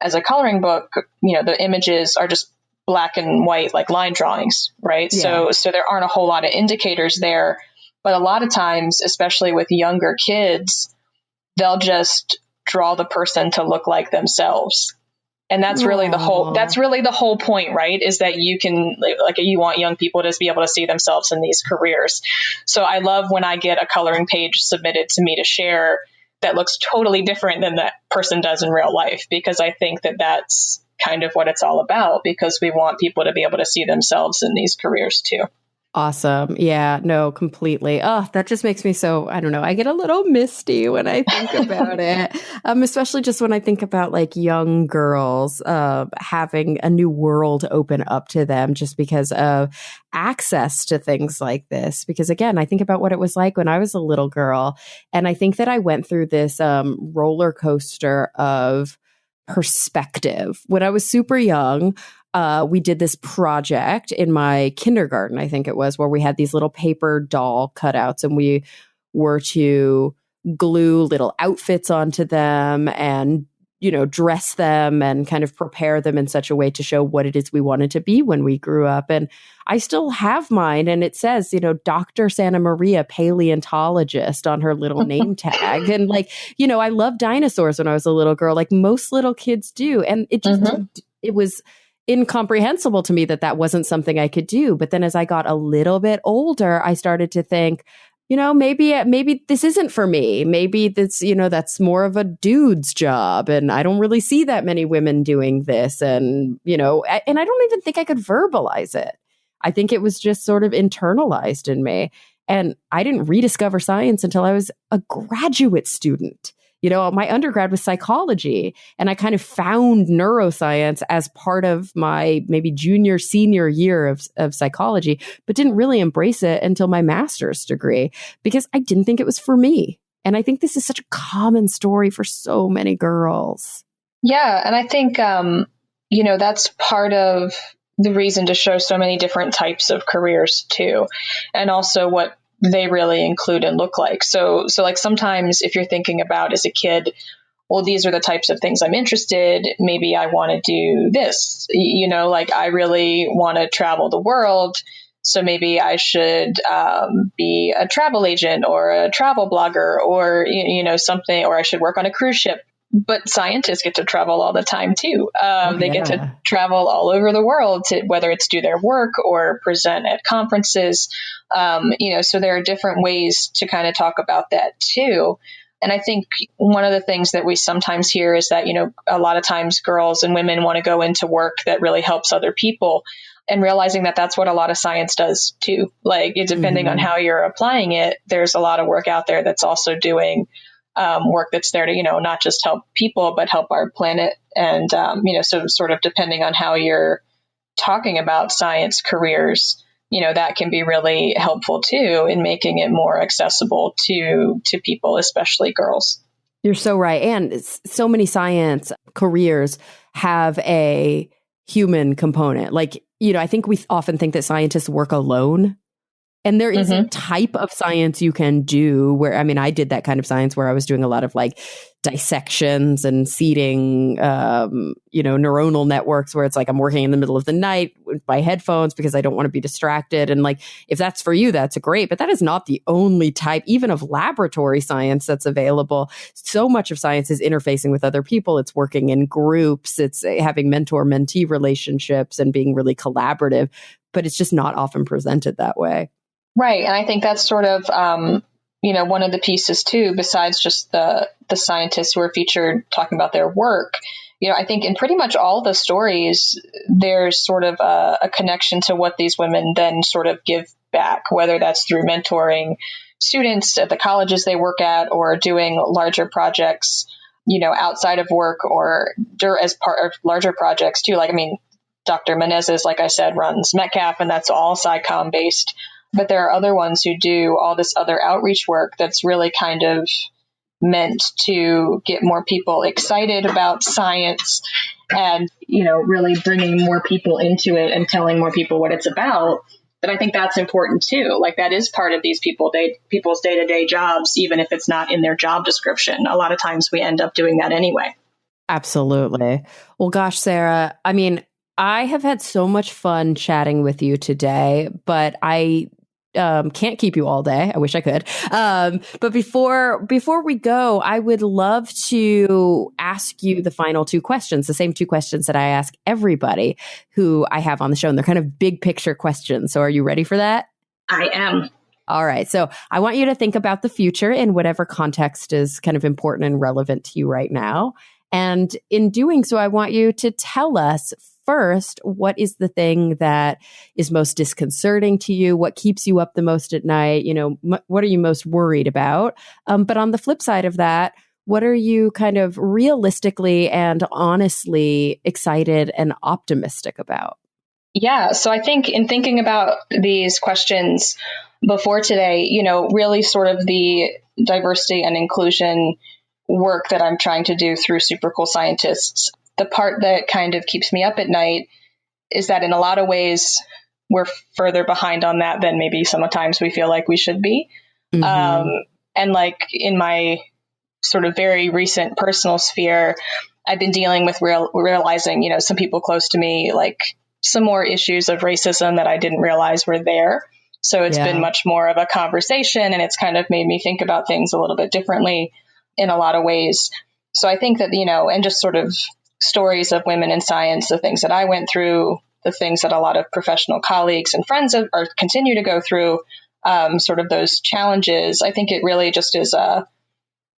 as a coloring book, the images are just black and white, like line drawings, right? Yeah. So there aren't a whole lot of indicators there. But a lot of times, especially with younger kids, they'll just draw the person to look like themselves. And that's really the whole point, right? Is that you can, like, you want young people to be able to see themselves in these careers. So I love when I get a coloring page submitted to me to share that looks totally different than that person does in real life, because I think that that's kind of what it's all about, because we want people to be able to see themselves in these careers too. Awesome. Yeah, no, completely. Oh, that just makes me so, I don't know, I get a little misty when I think about it. Especially just when I think about like young girls having a new world open up to them just because of access to things like this. Because again, I think about what it was like when I was a little girl. And I think that I went through this roller coaster of perspective. When I was super young, we did this project in my kindergarten, I think it was, where we had these little paper doll cutouts and we were to glue little outfits onto them and, dress them and kind of prepare them in such a way to show what it is we wanted to be when we grew up. And I still have mine, and it says, Dr. Santa Maria, paleontologist on her little name tag. And like, I loved dinosaurs when I was a little girl, like most little kids do. And it just, it was incomprehensible to me that wasn't something I could do. But then as I got a little bit older, I started to think, maybe this isn't for me. Maybe that's more of a dude's job. And I don't really see that many women doing this. And, and I don't even think I could verbalize it. I think it was just sort of internalized in me. And I didn't rediscover science until I was a graduate student. My undergrad was psychology, and I kind of found neuroscience as part of my maybe junior, senior year of psychology, but didn't really embrace it until my master's degree because I didn't think it was for me. And I think this is such a common story for so many girls. Yeah. And I think, that's part of the reason to show so many different types of careers too. And also what they really include and look like. So like sometimes if you're thinking about as a kid, well, these are the types of things I'm interested. Maybe I want to do this, like I really want to travel the world. So maybe I should be a travel agent or a travel blogger or, something, or I should work on a cruise ship. But scientists get to travel all the time too. They get to travel all over the world, whether it's do their work or present at conferences. So there are different ways to kind of talk about that too. And I think one of the things that we sometimes hear is that, a lot of times girls and women want to go into work that really helps other people, and realizing that that's what a lot of science does too. Like depending on how you're applying it, there's a lot of work out there that's also doing work that's there to, not just help people, but help our planet. And, so sort of depending on how you're talking about science careers, that can be really helpful too in making it more accessible to people, especially girls. You're so right. And so many science careers have a human component. Like, I think we often think that scientists work alone. And there is a type of science you can do where, I did that kind of science where I was doing a lot of like dissections and seeding, neuronal networks where it's like I'm working in the middle of the night with my headphones because I don't want to be distracted. And like, if that's for you, that's great. But that is not the only type, even of laboratory science that's available. So much of science is interfacing with other people. It's working in groups. It's having mentor-mentee relationships and being really collaborative. But it's just not often presented that way. Right. And I think that's sort of, one of the pieces too, besides just the scientists who are featured talking about their work. I think in pretty much all the stories, there's sort of a connection to what these women then sort of give back, whether that's through mentoring students at the colleges they work at or doing larger projects, outside of work or as part of larger projects too. Like, Dr. Menezes, like I said, runs Metcalf, and that's all SciComm based. But there are other ones who do all this other outreach work that's really kind of meant to get more people excited about science and, really bringing more people into it and telling more people what it's about. that I think that's important too. Like that is part of these people's day-to-day jobs, even if it's not in their job description. A lot of times we end up doing that anyway. Absolutely. Well, gosh, Sara, I mean, I have had so much fun chatting with you today, but I can't keep you all day. I wish I could. But before we go, I would love to ask you the final two questions, the same two questions that I ask everybody who I have on the show. And they're kind of big picture questions. So are you ready for that? I am. All right. So I want you to think about the future in whatever context is kind of important and relevant to you right now. And in doing so, I want you to tell us first, what is the thing that is most disconcerting to you? What keeps you up the most at night? You know, what are you most worried about? But on the flip side of that, what are you kind of realistically and honestly excited and optimistic about? Yeah. So I think in thinking about these questions before today, you know, really sort of the diversity and inclusion work that I'm trying to do through Super Cool Scientists, the part that kind of keeps me up at night is that in a lot of ways, we're further behind on that than maybe sometimes we feel like we should be. Mm-hmm. And like in my sort of very recent personal sphere, I've been dealing with realizing, you know, some people close to me, like some more issues of racism that I didn't realize were there. So it's been much more of a conversation, and it's kind of made me think about things a little bit differently in a lot of ways. So I think that, you know, and just sort of stories of women in science, the things that I went through, the things that a lot of professional colleagues and friends continue to go through, sort of those challenges. I think it really just is a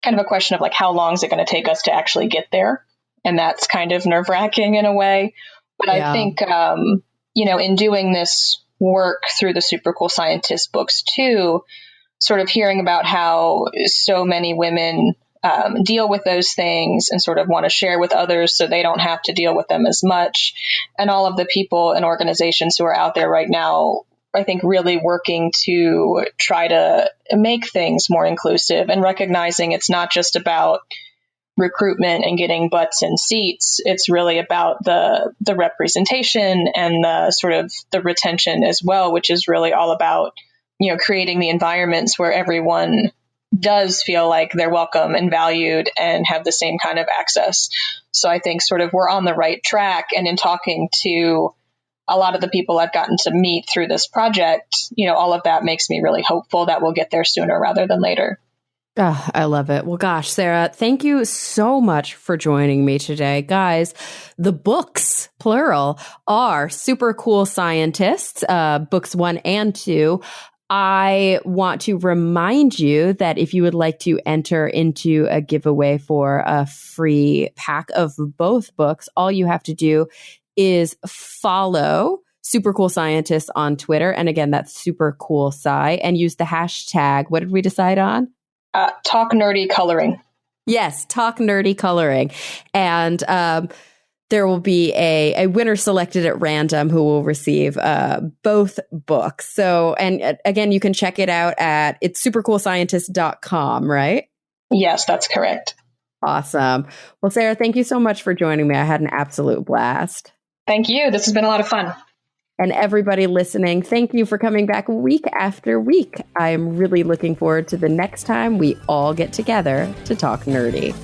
kind of a question of like, how long is it going to take us to actually get there? And that's kind of nerve-wracking in a way. But I think, you know, in doing this work through the Super Cool Scientist books too, sort of hearing about how so many women deal with those things and sort of want to share with others so they don't have to deal with them as much. And all of the people and organizations who are out there right now, I think really working to try to make things more inclusive and recognizing it's not just about recruitment and getting butts in seats. It's really about the representation and the sort of the retention as well, which is really all about, you know, creating the environments where everyone does feel like they're welcome and valued and have the same kind of access. So I think sort of we're on the right track. And in talking to a lot of the people I've gotten to meet through this project, you know, all of that makes me really hopeful that we'll get there sooner rather than later. Oh, I love it. Well, gosh, Sara, thank you so much for joining me today. Guys, the books, plural, are Super Cool Scientists, books 1 and 2. I want to remind you that if you would like to enter into a giveaway for a free pack of both books, all you have to do is follow Super Cool Scientists on Twitter. And again, that's Super Cool Sci, and use the hashtag. What did we decide on? Talk Nerdy Coloring. Yes, Talk Nerdy Coloring. And there will be a winner selected at random who will receive both books. So, and again, you can check it out at it's supercoolscientist.com, right? Yes, that's correct. Awesome. Well, Sara, thank you so much for joining me. I had an absolute blast. Thank you. This has been a lot of fun. And everybody listening, thank you for coming back week after week. I am really looking forward to the next time we all get together to talk nerdy.